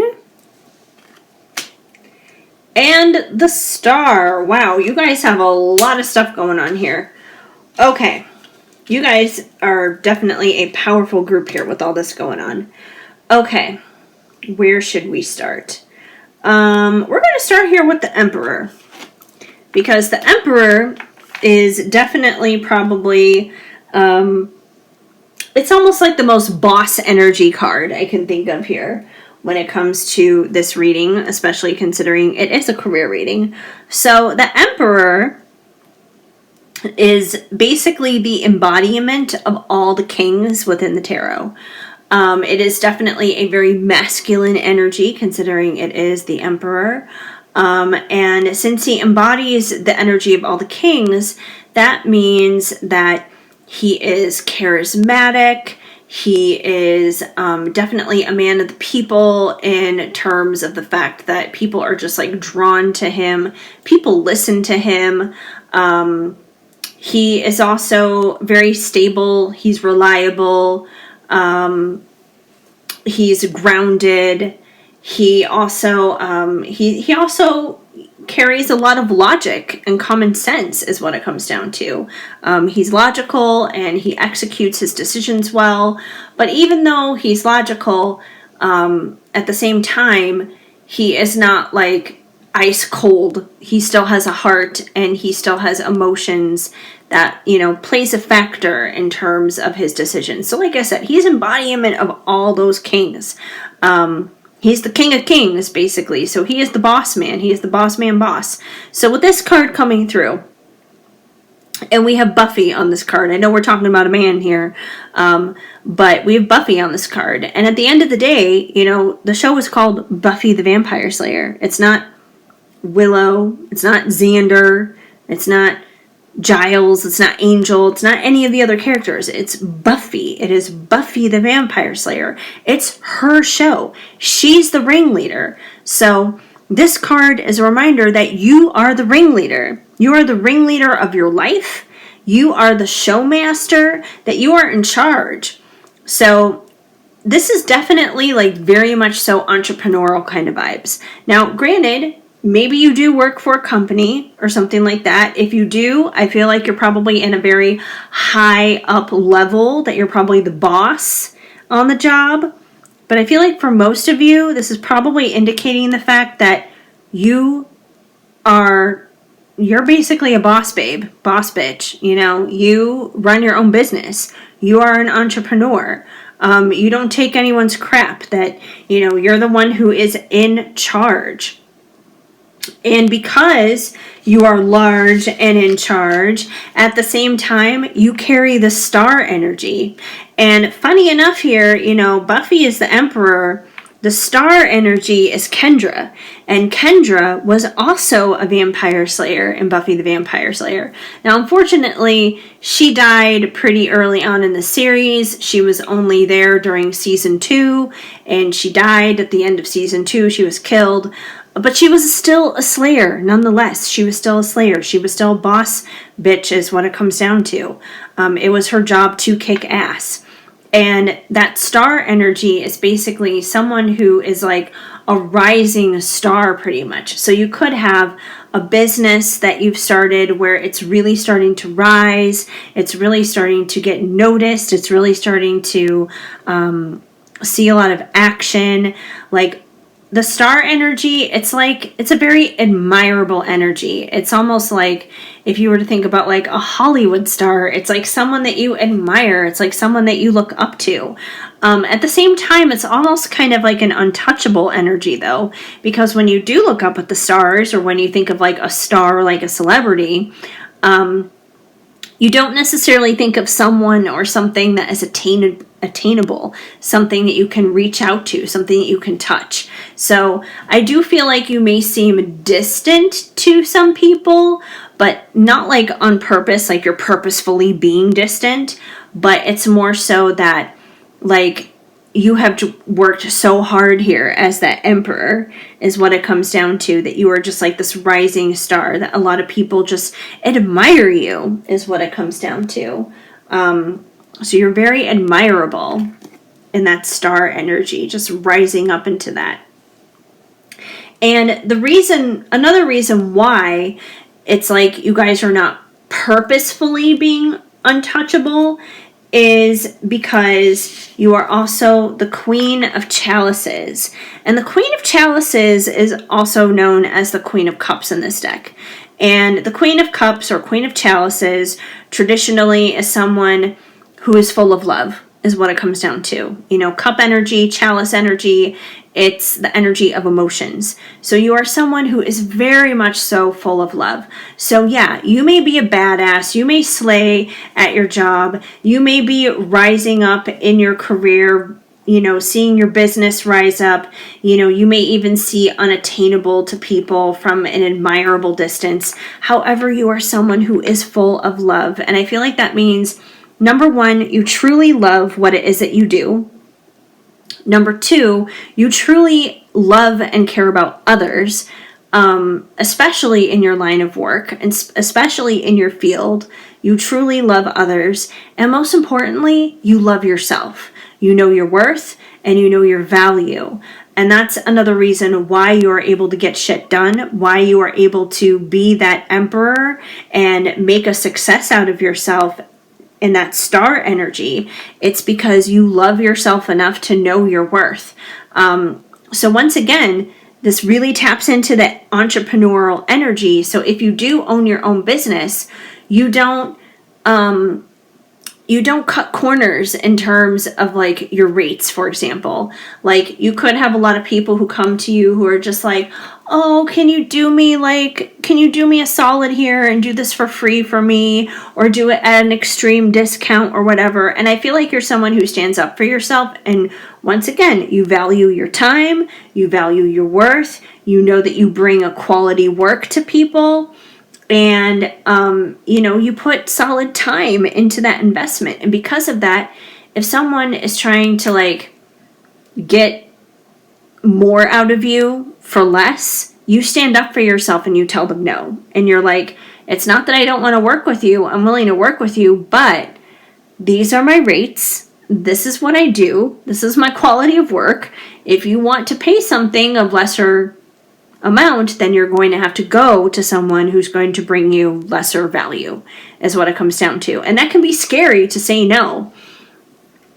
and the Star. Wow, you guys have a lot of stuff going on here. Okay, you guys are definitely a powerful group here with all this going on. Okay, where should we start? We're going to start here with the Emperor, because the Emperor is definitely probably it's almost like the most boss energy card I can think of here when it comes to this reading, especially considering it is a career reading. So the Emperor is basically the embodiment of all the kings within the tarot. It is definitely a very masculine energy, considering it is the Emperor. And since he embodies the energy of all the kings, that means that he is charismatic. He is definitely a man of the people, in terms of the fact that people are just like drawn to him. People listen to him. He is also very stable. He's reliable. He's grounded. He also he also carries a lot of logic and common sense, is what it comes down to. He's logical and he executes his decisions well. But even though he's logical, at the same time, he is not like ice cold. He still has a heart and he still has emotions that, plays a factor in terms of his decisions. So like I said, he's embodiment of all those kings. He's the king of kings, basically. So he is the boss man. He is the boss man boss. So with this card coming through, And we have Buffy on this card. I know we're talking about a man here, but we have Buffy on this card. And at the end of the day, the show is called Buffy the Vampire Slayer. It's not Willow. It's not Xander. It's not Giles. It's not Angel. It's not any of the other characters. It's Buffy. It is Buffy the Vampire Slayer. It's her show. She's the ringleader. So this card is a reminder that you are the ringleader. You are the ringleader of your life. You are the showmaster, that you are in charge. So this is definitely very much so entrepreneurial kind of vibes. Now, granted, maybe you do work for a company or something like that. If you do, I feel like you're probably in a very high up level, that you're probably the boss on the job. But I feel like for most of you, this is probably indicating the fact that you're basically a boss babe, boss bitch. You run your own business. You are an entrepreneur. You don't take anyone's crap, that, you're the one who is in charge. And because you are large and in charge, at the same time, you carry the star energy. And funny enough here, Buffy is the emperor. The star energy is Kendra. And Kendra was also a vampire slayer in Buffy the Vampire Slayer. Now, unfortunately, she died pretty early on in the series. She was only there during season 2, and she died at the end of season 2. She was killed. But she was still a slayer, nonetheless. She was still a slayer. She was still a boss bitch, is what it comes down to. It was her job to kick ass. And that star energy is basically someone who is like a rising star, pretty much. So you could have a business that you've started where it's really starting to rise. It's really starting to get noticed. It's really starting to see a lot of action. The star energy, it's a very admirable energy. It's almost like if you were to think about a Hollywood star, it's like someone that you admire. It's like someone that you look up to. At the same time, it's almost kind of like an untouchable energy, though, because when you do look up at the stars, or when you think of a star, like a celebrity, you don't necessarily think of someone or something that is attainable, something that you can reach out to, something that you can touch. So I do feel like you may seem distant to some people, but not on purpose, you're purposefully being distant, but it's more so that you have worked so hard here as that emperor, is what it comes down to, that you are just this rising star, that a lot of people just admire you, is what it comes down to. So you're very admirable in that star energy, just rising up into that. And another reason why it's you guys are not purposefully being untouchable is because you are also the Queen of Chalices. And the Queen of Chalices is also known as the Queen of Cups in this deck. And the Queen of Cups, or Queen of Chalices, traditionally is someone who is full of love, is what it comes down to. Cup energy, chalice energy, it's the energy of emotions. So you are someone who is very much so full of love. So yeah, you may be a badass, you may slay at your job, you may be rising up in your career, seeing your business rise up, you may even see unattainable to people from an admirable distance. However, you are someone who is full of love. And I feel like that means, number one, you truly love what it is that you do. Number two, you truly love and care about others, especially in your line of work, and especially in your field. You truly love others. And most importantly, you love yourself. You know your worth and you know your value. And that's another reason why you are able to get shit done, why you are able to be that emperor and make a success out of yourself in that star energy. It's because you love yourself enough to know your worth. So once again, this really taps into the entrepreneurial energy. So if you do own your own business, you don't you don't cut corners in terms of like your rates, for example. Like you could have a lot of people who come to you who are just like, oh, can you do me a solid here and do this for free for me, or do it at an extreme discount or whatever. And I feel like you're someone who stands up for yourself. And once again, you value your time, you value your worth, you know that you bring a quality work to people. And, you put solid time into that investment. And because of that, if someone is trying to like get more out of you for less, you stand up for yourself and you tell them no. And you're like, it's not that I don't want to work with you. I'm willing to work with you, but these are my rates. This is what I do. This is my quality of work. If you want to pay something of lesser amount, then you're going to have to go to someone who's going to bring you lesser value, is what it comes down to. And that can be scary to say no.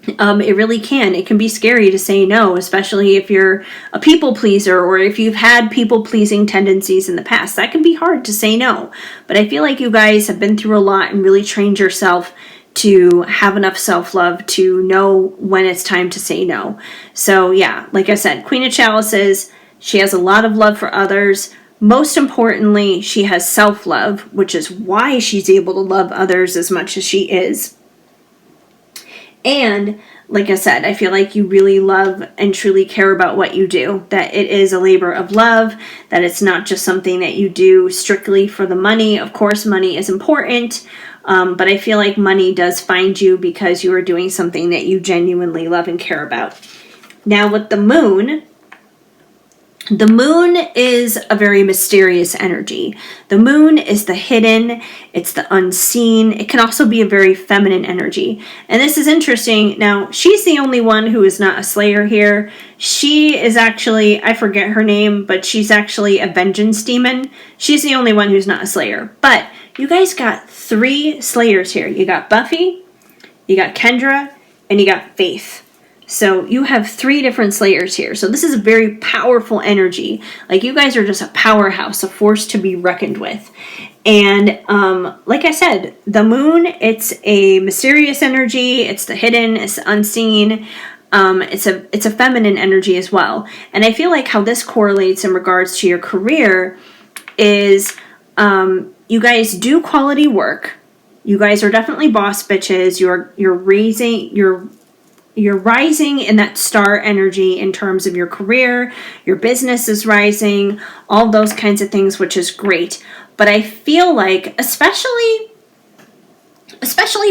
It really can. It can be scary to say no, especially if you're a people pleaser or if you've had people pleasing tendencies in the past. That can be hard to say no. But I feel like you guys have been through a lot and really trained yourself to have enough self-love to know when it's time to say no. So yeah, like I said, Queen of Chalices, she has a lot of love for others. Most importantly, she has self-love, which is why she's able to love others as much as she is. And like I said, I feel like you really love and truly care about what you do, that it is a labor of love, that it's not just something that you do strictly for the money. Of course, money is important, but I feel like money does find you because you are doing something that you genuinely love and care about. Now with the moon is a very mysterious energy. The moon is the hidden, it's the unseen. It can also be a very feminine energy. And this is interesting. Now, she's the only one who is not a slayer here. She is actually, I forget her name, but she's actually a vengeance demon. She's the only one who's not a slayer. But you guys got 3 slayers here. You got Buffy, you got Kendra, and you got Faith. So you have 3 different slayers here. So this is a very powerful energy. Like you guys are just a powerhouse, a force to be reckoned with. And like I said, the moon, it's a mysterious energy. It's the hidden, it's the unseen. It's a feminine energy as well. And I feel like how this correlates in regards to your career is you guys do quality work. You guys are definitely boss bitches. You're rising in that star energy in terms of your career, your business is rising, all those kinds of things, which is great. But I feel like, especially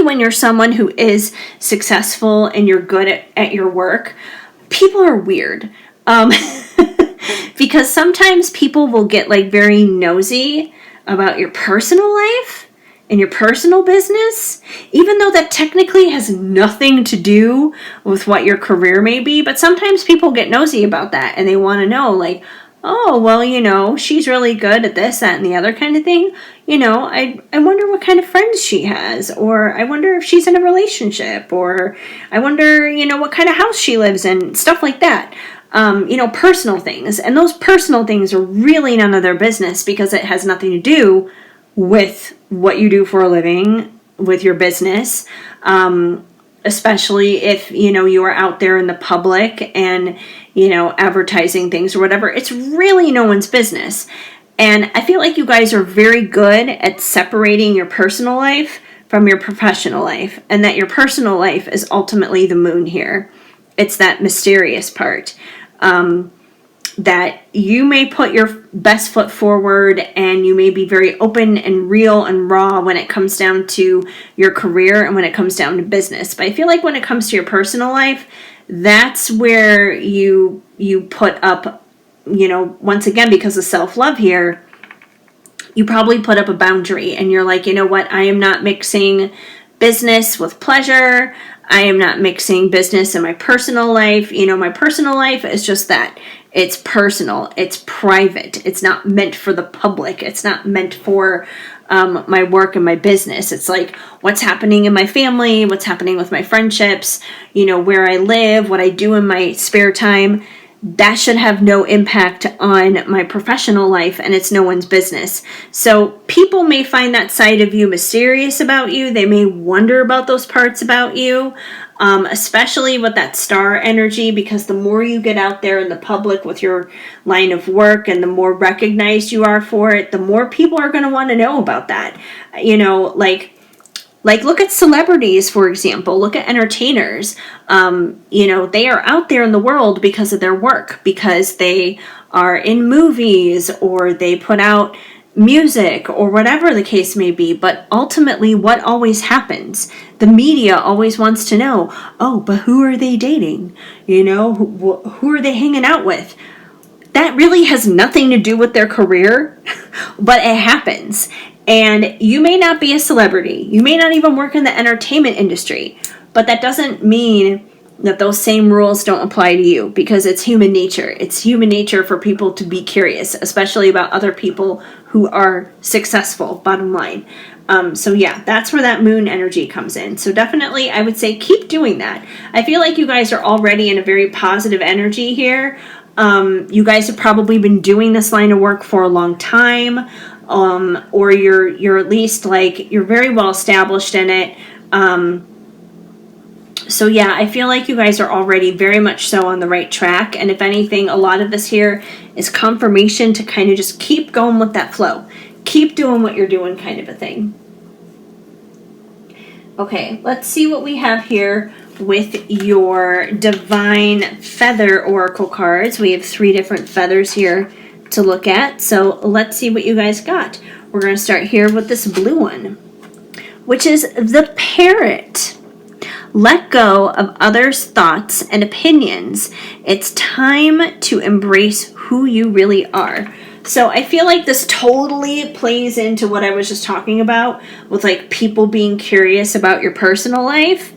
when you're someone who is successful and you're good at your work, people are weird. Because sometimes people will get like very nosy about your personal life in your personal business, even though that technically has nothing to do with what your career may be. But sometimes people get nosy about that and they want to know, like, oh, well, she's really good at this, that, and the other kind of thing. I wonder what kind of friends she has, or I wonder if she's in a relationship, or I wonder, what kind of house she lives in, stuff like that. Personal things. And those personal things are really none of their business because it has nothing to do with what you do for a living, with your business, especially if, you are out there in the public and, advertising things or whatever. It's really no one's business. And I feel like you guys are very good at separating your personal life from your professional life, and that your personal life is ultimately the moon here. It's that mysterious part. That you may put your best foot forward and you may be very open and real and raw when it comes down to your career and when it comes down to business. But I feel like when it comes to your personal life, that's where you put up, once again, because of self-love here, you probably put up a boundary and you're like, you know what, I am not mixing business with pleasure. I am not mixing business and my personal life. My personal life is just that. It's personal. It's private. It's not meant for the public. It's not meant for my work and my business. It's like what's happening in my family, what's happening with my friendships, where I live, what I do in my spare time. that should have no impact on my professional life, and it's no one's business. So people may find that side of you mysterious about you. They may wonder about those parts about you, especially with that star energy, because the more you get out there in the public with your line of work and the more recognized you are for it, the more people are going to want to know about that. Like look at celebrities, for example. Look at entertainers. They are out there in the world because of their work, because they are in movies or they put out music or whatever the case may be. But ultimately, what always happens? The media always wants to know, oh, but who are they dating? Who are they hanging out with? That really has nothing to do with their career, but it happens. And you may not be a celebrity. You may not even work in the entertainment industry. But that doesn't mean that those same rules don't apply to you, because it's human nature. It's human nature for people to be curious, especially about other people who are successful, bottom line. So yeah, that's where that moon energy comes in. So definitely, I would say keep doing that. I feel like you guys are already in a very positive energy here. You guys have probably been doing this line of work for a long time. Or you're at least like, you're very well established in it. So yeah, I feel like you guys are already very much so on the right track. And if anything, a lot of this here is confirmation to kind of just keep going with that flow. Keep doing what you're doing, kind of a thing. Okay, let's see what we have here with your Divine Feather Oracle cards. We have 3 different feathers here to look at. So let's see what you guys got. We're going to start here with this blue one, which is the Parrot. Let go of others' thoughts and opinions. It's time to embrace who you really are. So I feel like this totally plays into what I was just talking about with like people being curious about your personal life.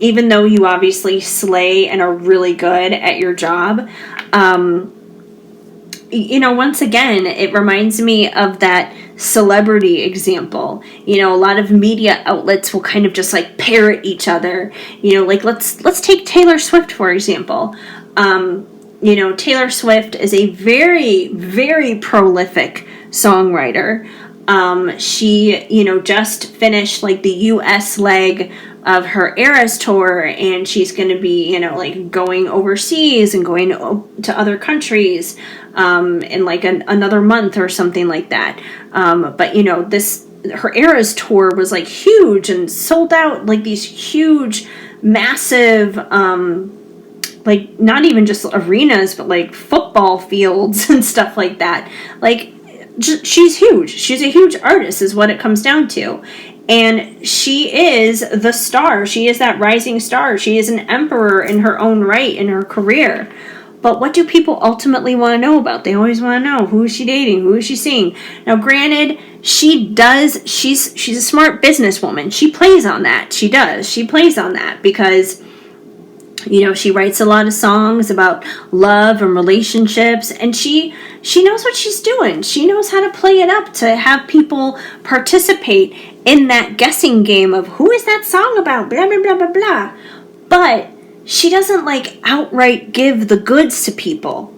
Even though you obviously slay and are really good at your job, once again, it reminds me of that celebrity example. A lot of media outlets will kind of just like parrot each other. Like let's take Taylor Swift, for example. Taylor Swift is a very, very prolific songwriter. She, just finished like the US leg of her Eras tour, and she's going to be, like going overseas and going to other countries in like another month or something like that. But her Eras tour was like huge and sold out like these huge, massive, like not even just arenas, but like football fields and stuff like that. Like she's huge. She's a huge artist is what it comes down to. And she is the star. She is that rising star. She is an emperor in her own right in her career. But what do people ultimately want to know about? They always want to know, who is she dating? Who is she seeing? Now, granted, she's a smart businesswoman. She plays on that. She does. She plays on that because, she writes a lot of songs about love and relationships, and she knows what she's doing. She knows how to play it up to have people participate in that guessing game of who is that song about, blah, blah, blah, blah, blah. But she doesn't like outright give the goods to people.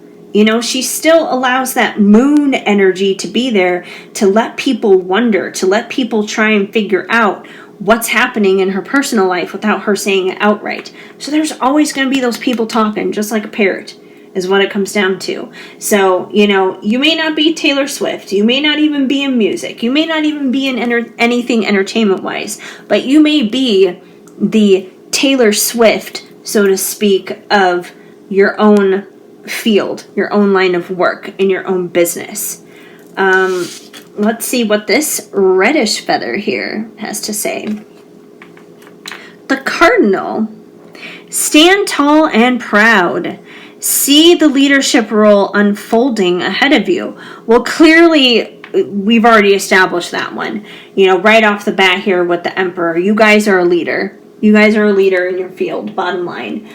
She still allows that moon energy to be there to let people wonder, to let people try and figure out what's happening in her personal life without her saying it outright. So there's always going to be those people talking, just like a parrot, is what it comes down to. So, you may not be Taylor Swift. You may not even be in music. You may not even be in anything entertainment-wise. But you may be the Taylor Swift, so to speak, of your own field, your own line of work, in your own business. Let's see what this reddish feather here has to say. The Cardinal. Stand tall and proud. See the leadership role unfolding ahead of you. Well, clearly, we've already established that one. Right off the bat here with the Emperor. You guys are a leader. You guys are a leader in your field, bottom line.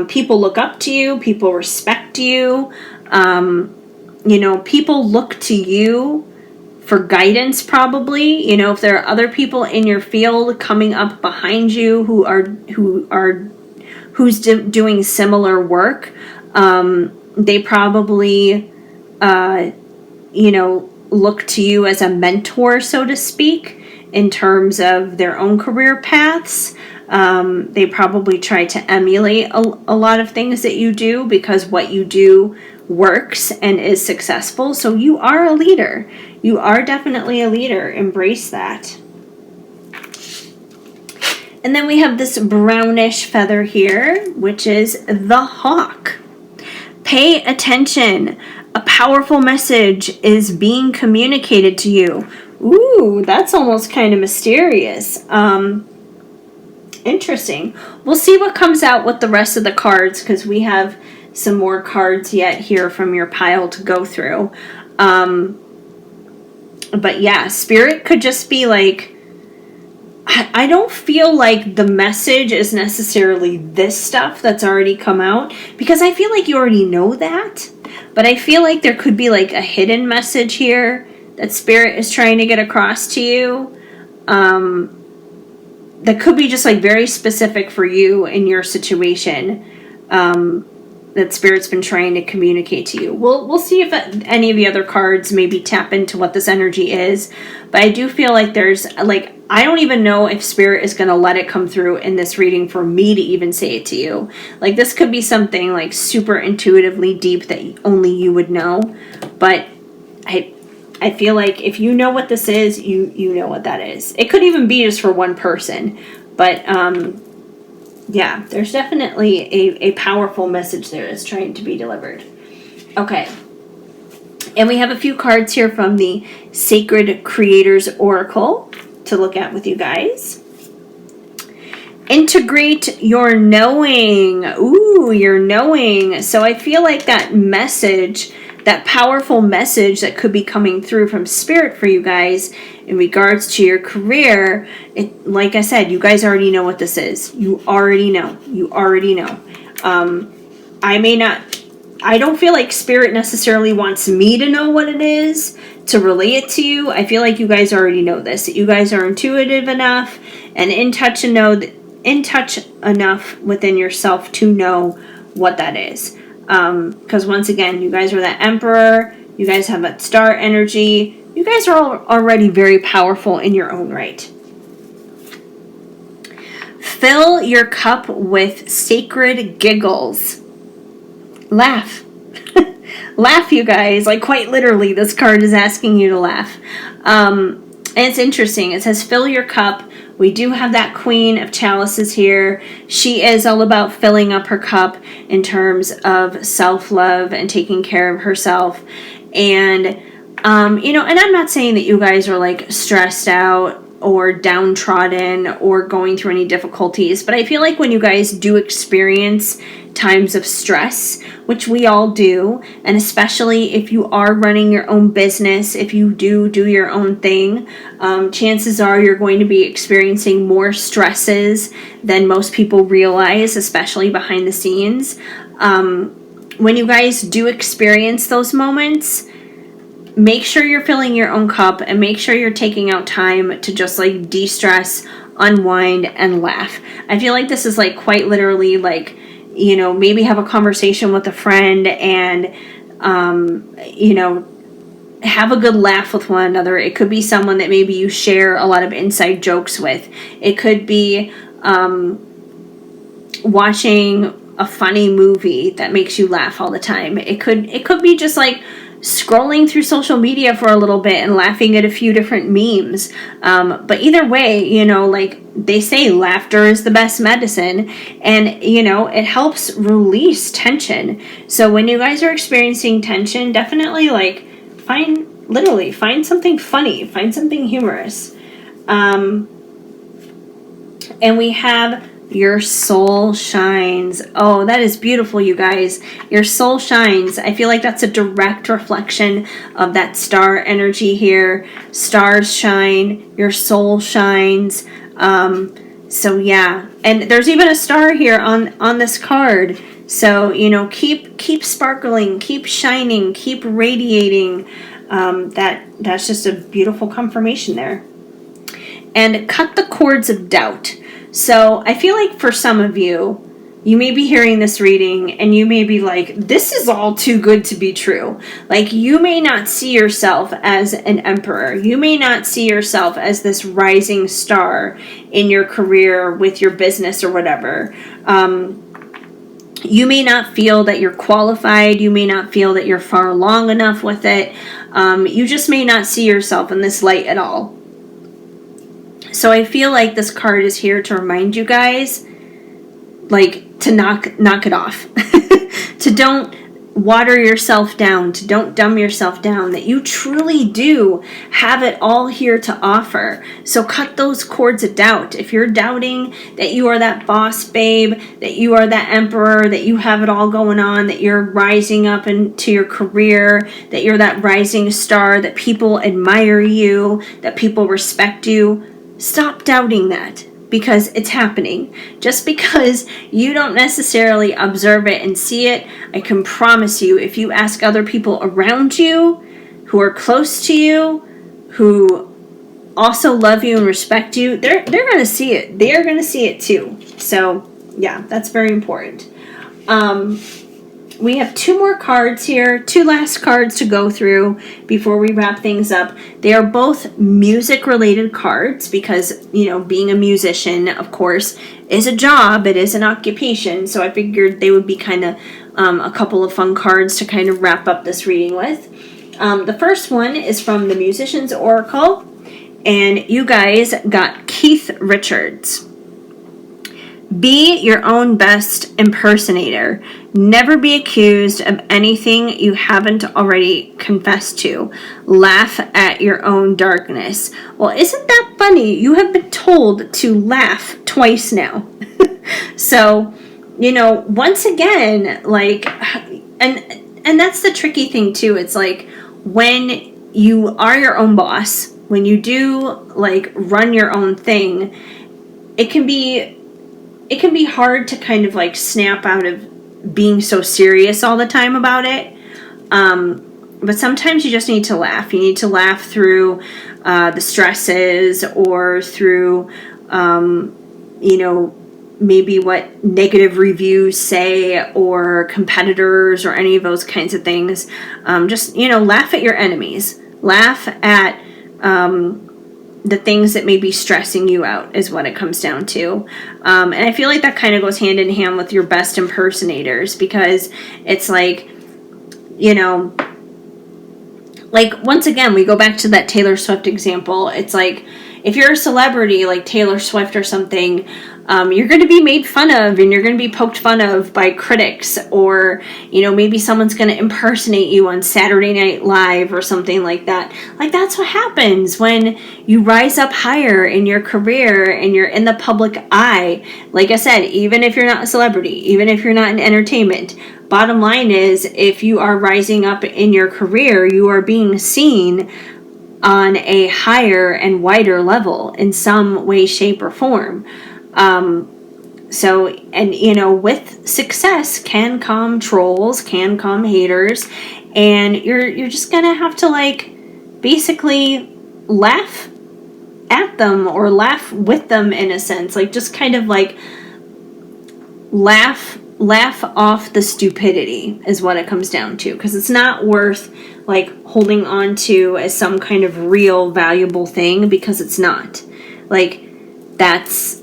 People look up to you. People respect you. People look to you for guidance, probably. If there are other people in your field coming up behind you who's doing similar work, They probably, look to you as a mentor, so to speak, in terms of their own career paths. They probably try to emulate a lot of things that you do because what you do works and is successful. So you are a leader. You are definitely a leader. Embrace that. And then we have this brownish feather here, which is the hawk. Pay attention. A powerful message is being communicated to you. Ooh, that's almost kind of mysterious. Interesting. We'll see what comes out with the rest of the cards because we have some more cards yet here from your pile to go through. But yeah, Spirit could just be like, I don't feel like the message is necessarily this stuff that's already come out because I feel like you already know that. But I feel like there could be like a hidden message here that Spirit is trying to get across to you. That could be just like very specific for you in your situation. That Spirit's been trying to communicate to you. We'll see if any of the other cards maybe tap into what this energy is. But I do feel like there's like, I don't even know if Spirit is going to let it come through in this reading for me to even say it to you. Like this could be something like super intuitively deep that only you would know. But I feel like if you know what this is, you know what that is. It could even be just for one person. But yeah, there's definitely a powerful message there that's trying to be delivered. Okay. And we have a few cards here from the Sacred Creators Oracle to look at with you guys. Integrate your knowing. Ooh, your knowing. So I feel like that message, that powerful message that could be coming through from Spirit for you guys in regards to your career, like I said, you guys already know what this is. You already know. You already know. I don't feel like Spirit necessarily wants me to know what it is to relay it to you. I feel like you guys already know this. That you guys are intuitive enough and in touch enough within yourself to know what that is. Because once again, you guys are that Emperor. You guys have that star energy. You guys are already very powerful in your own right. Fill your cup with sacred giggles. Laugh. Laugh, you guys. Like, quite literally, this card is asking you to laugh. And it's interesting. It says, fill your cup. We do have that Queen of Chalices here. She is all about filling up her cup in terms of self-love and taking care of herself. And, and I'm not saying that you guys are, like, stressed out or downtrodden or going through any difficulties, but I feel like when you guys do experience times of stress, which we all do, and especially if you are running your own business, if you do your own thing, chances are you're going to be experiencing more stresses than most people realize, especially behind the scenes. When you guys do experience those moments, make sure you're filling your own cup and make sure you're taking out time to just like de-stress, unwind, and laugh. I feel like this is like quite literally like, maybe have a conversation with a friend and, have a good laugh with one another. It could be someone that maybe you share a lot of inside jokes with. It could be watching a funny movie that makes you laugh all the time. It could be just like scrolling through social media for a little bit and laughing at a few different memes. But either way, like they say, laughter is the best medicine, and it helps release tension. So when you guys are experiencing tension, definitely like find something funny, find something humorous. And we have your soul shines. Oh, that is beautiful, you guys. Your soul shines. I feel like that's a direct reflection of that star energy here. Stars shine. Your soul shines. So yeah. And there's even a star here on this card. So, keep sparkling, keep shining, keep radiating. That's just a beautiful confirmation there. And cut the cords of doubt. So I feel like for some of you, you may be hearing this reading and you may be like, this is all too good to be true. Like, you may not see yourself as an emperor. You may not see yourself as this rising star in your career with your business or whatever. You may not feel that you're qualified. You may not feel that you're far along enough with it. You just may not see yourself in this light at all. So I feel like this card is here to remind you guys, like, to knock it off. To don't water yourself down, to don't dumb yourself down, that you truly do have it all here to offer. So cut those cords of doubt. If you're doubting that you are that boss babe, that you are that emperor, that you have it all going on, that you're rising up into your career, that you're that rising star, that people admire you, that people respect you, stop doubting that. Because it's happening. Just because you don't necessarily observe it and see it, I can promise you, if you ask other people around you, who are close to you, who also love you and respect you, they're going to see it. They're going to see it too. So, yeah, that's very important. We have two more cards here, two last cards to go through before we wrap things up. They are both music-related cards because, being a musician, of course, is a job. It is an occupation. So I figured they would be kind of a couple of fun cards to kind of wrap up this reading with. The first one is from the Musician's Oracle, and you guys got Keith Richards. Be your own best impersonator. Never be accused of anything you haven't already confessed to. Laugh at your own darkness. Well, isn't that funny? You have been told to laugh twice now. So, once again, like, and that's the tricky thing too. It's like, when you are your own boss, when you do, like, run your own thing, it can be hard to kind of, like, snap out of being so serious all the time about it. But sometimes you just need to laugh. You need to laugh through the stresses, or through, maybe what negative reviews say, or competitors, or any of those kinds of things. Just, laugh at your enemies. Laugh at the things that may be stressing you out is what it comes down to. And I feel like that kind of goes hand in hand with your best impersonators, because it's like, like, once again, we go back to that Taylor Swift example. It's like, if you're a celebrity like Taylor Swift or something, you're going to be made fun of, and you're going to be poked fun of by critics, or, maybe someone's going to impersonate you on Saturday Night Live or something like that. Like, that's what happens when you rise up higher in your career and you're in the public eye. Like I said, even if you're not a celebrity, even if you're not in entertainment, bottom line is, if you are rising up in your career, you are being seen on a higher and wider level in some way, shape, or form. With success can come trolls, can come haters, and you're just gonna have to, like, basically laugh at them, or laugh with them, in a sense. Like, just kind of, like, laugh off the stupidity is what it comes down to, because it's not worth, like, holding on to as some kind of real valuable thing, because it's not. Like, that's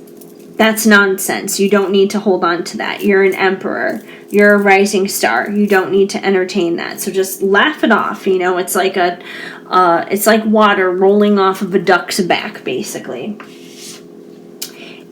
nonsense. You don't need to hold on to that. You're an emperor. You're a rising star. You don't need to entertain that. So just laugh it off. It's like it's like water rolling off of a duck's back, basically.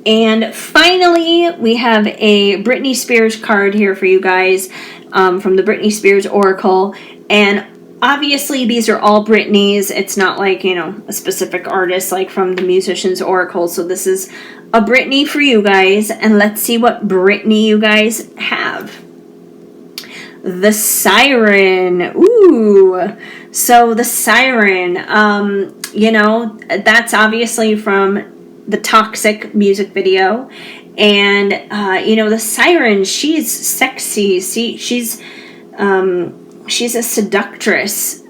And finally, we have a Britney Spears card here for you guys, from the Britney Spears Oracle. And obviously, these are all Britneys. It's not like, a specific artist, like from the Musician's Oracle. So this is a Britney for you guys. And let's see what Britney you guys have. The Siren. Ooh. So the Siren, that's obviously from the Toxic music video. And, the Siren, she's sexy. She's a seductress.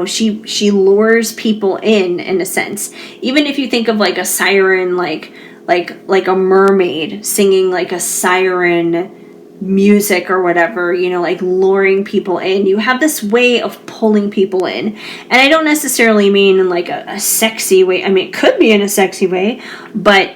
She lures people in a sense. Even if you think of, like, a siren, like like a mermaid singing like a siren music or whatever, like luring people in. You have this way of pulling people in. And I don't necessarily mean in like a sexy way. I mean, it could be in a sexy way, but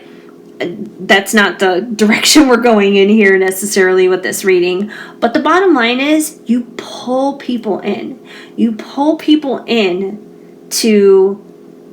that's not the direction we're going in here necessarily with this reading. But the bottom line is you pull people in. You pull people in to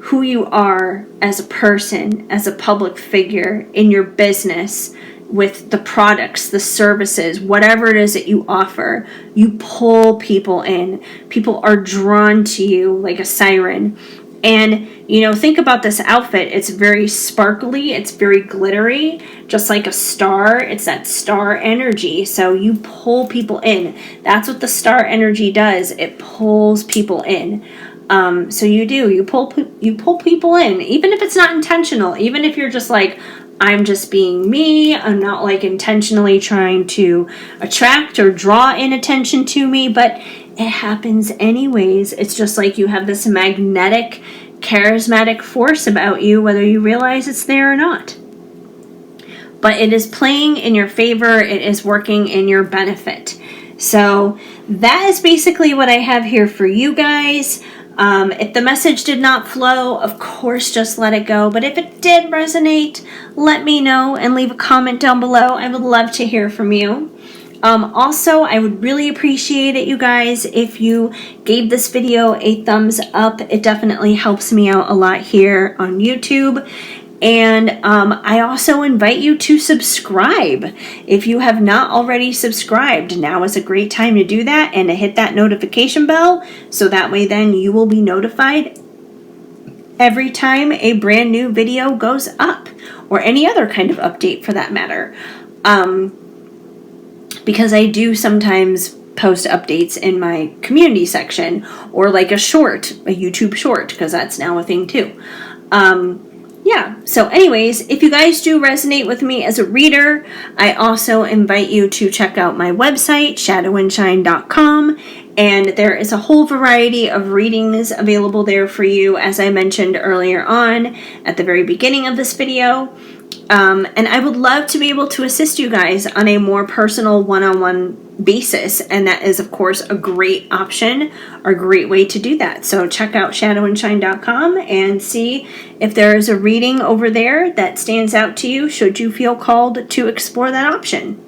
who you are as a person, as a public figure in your business, with the products, the services, whatever it is that you offer. You pull people in. People are drawn to you like a siren. And, think about this outfit. It's very sparkly. It's very glittery, just like a star. It's that star energy. So you pull people in. That's what the star energy does. It pulls people in. So you pull people in, even if it's not intentional, even if you're just like, I'm just being me. I'm not like intentionally trying to attract or draw in attention to me, but it happens anyways. It's just like you have this magnetic, charismatic force about you, whether you realize it's there or not. But it is playing in your favor. It is working in your benefit. So that is basically what I have here for you guys. If the message did not flow, of course, just let it go. But if it did resonate, let me know and leave a comment down below. I would love to hear from you. Also, I would really appreciate it, you guys, if you gave this video a thumbs up. It definitely helps me out a lot here on YouTube. And I also invite you to subscribe. If you have not already subscribed, now is a great time to do that and to hit that notification bell, so that way then you will be notified every time a brand new video goes up, or any other kind of update for that matter. Because I do sometimes post updates in my community section, or like a YouTube short, because that's now a thing too. Yeah, so anyways, if you guys do resonate with me as a reader, I also invite you to check out my website, shadowandshine.com, and there is a whole variety of readings available there for you, as I mentioned earlier on at the very beginning of this video. And I would love to be able to assist you guys on a more personal one-on-one basis, and that is, of course, a great option, or a great way to do that. So check out shadowandshine.com and see if there is a reading over there that stands out to you, should you feel called to explore that option.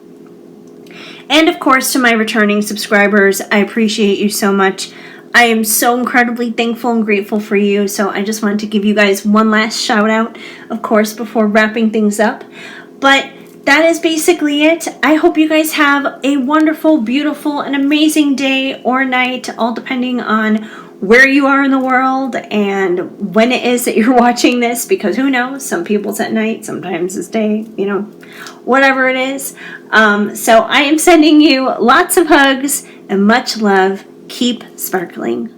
And of course, to my returning subscribers, I appreciate you so much. I am so incredibly thankful and grateful for you. So I just wanted to give you guys one last shout out, of course, before wrapping things up. But that is basically it. I hope you guys have a wonderful, beautiful, and amazing day or night, all depending on where you are in the world and when it is that you're watching this, because who knows, some people it's at night, sometimes it's day, whatever it is. So I am sending you lots of hugs and much love. Keep sparkling.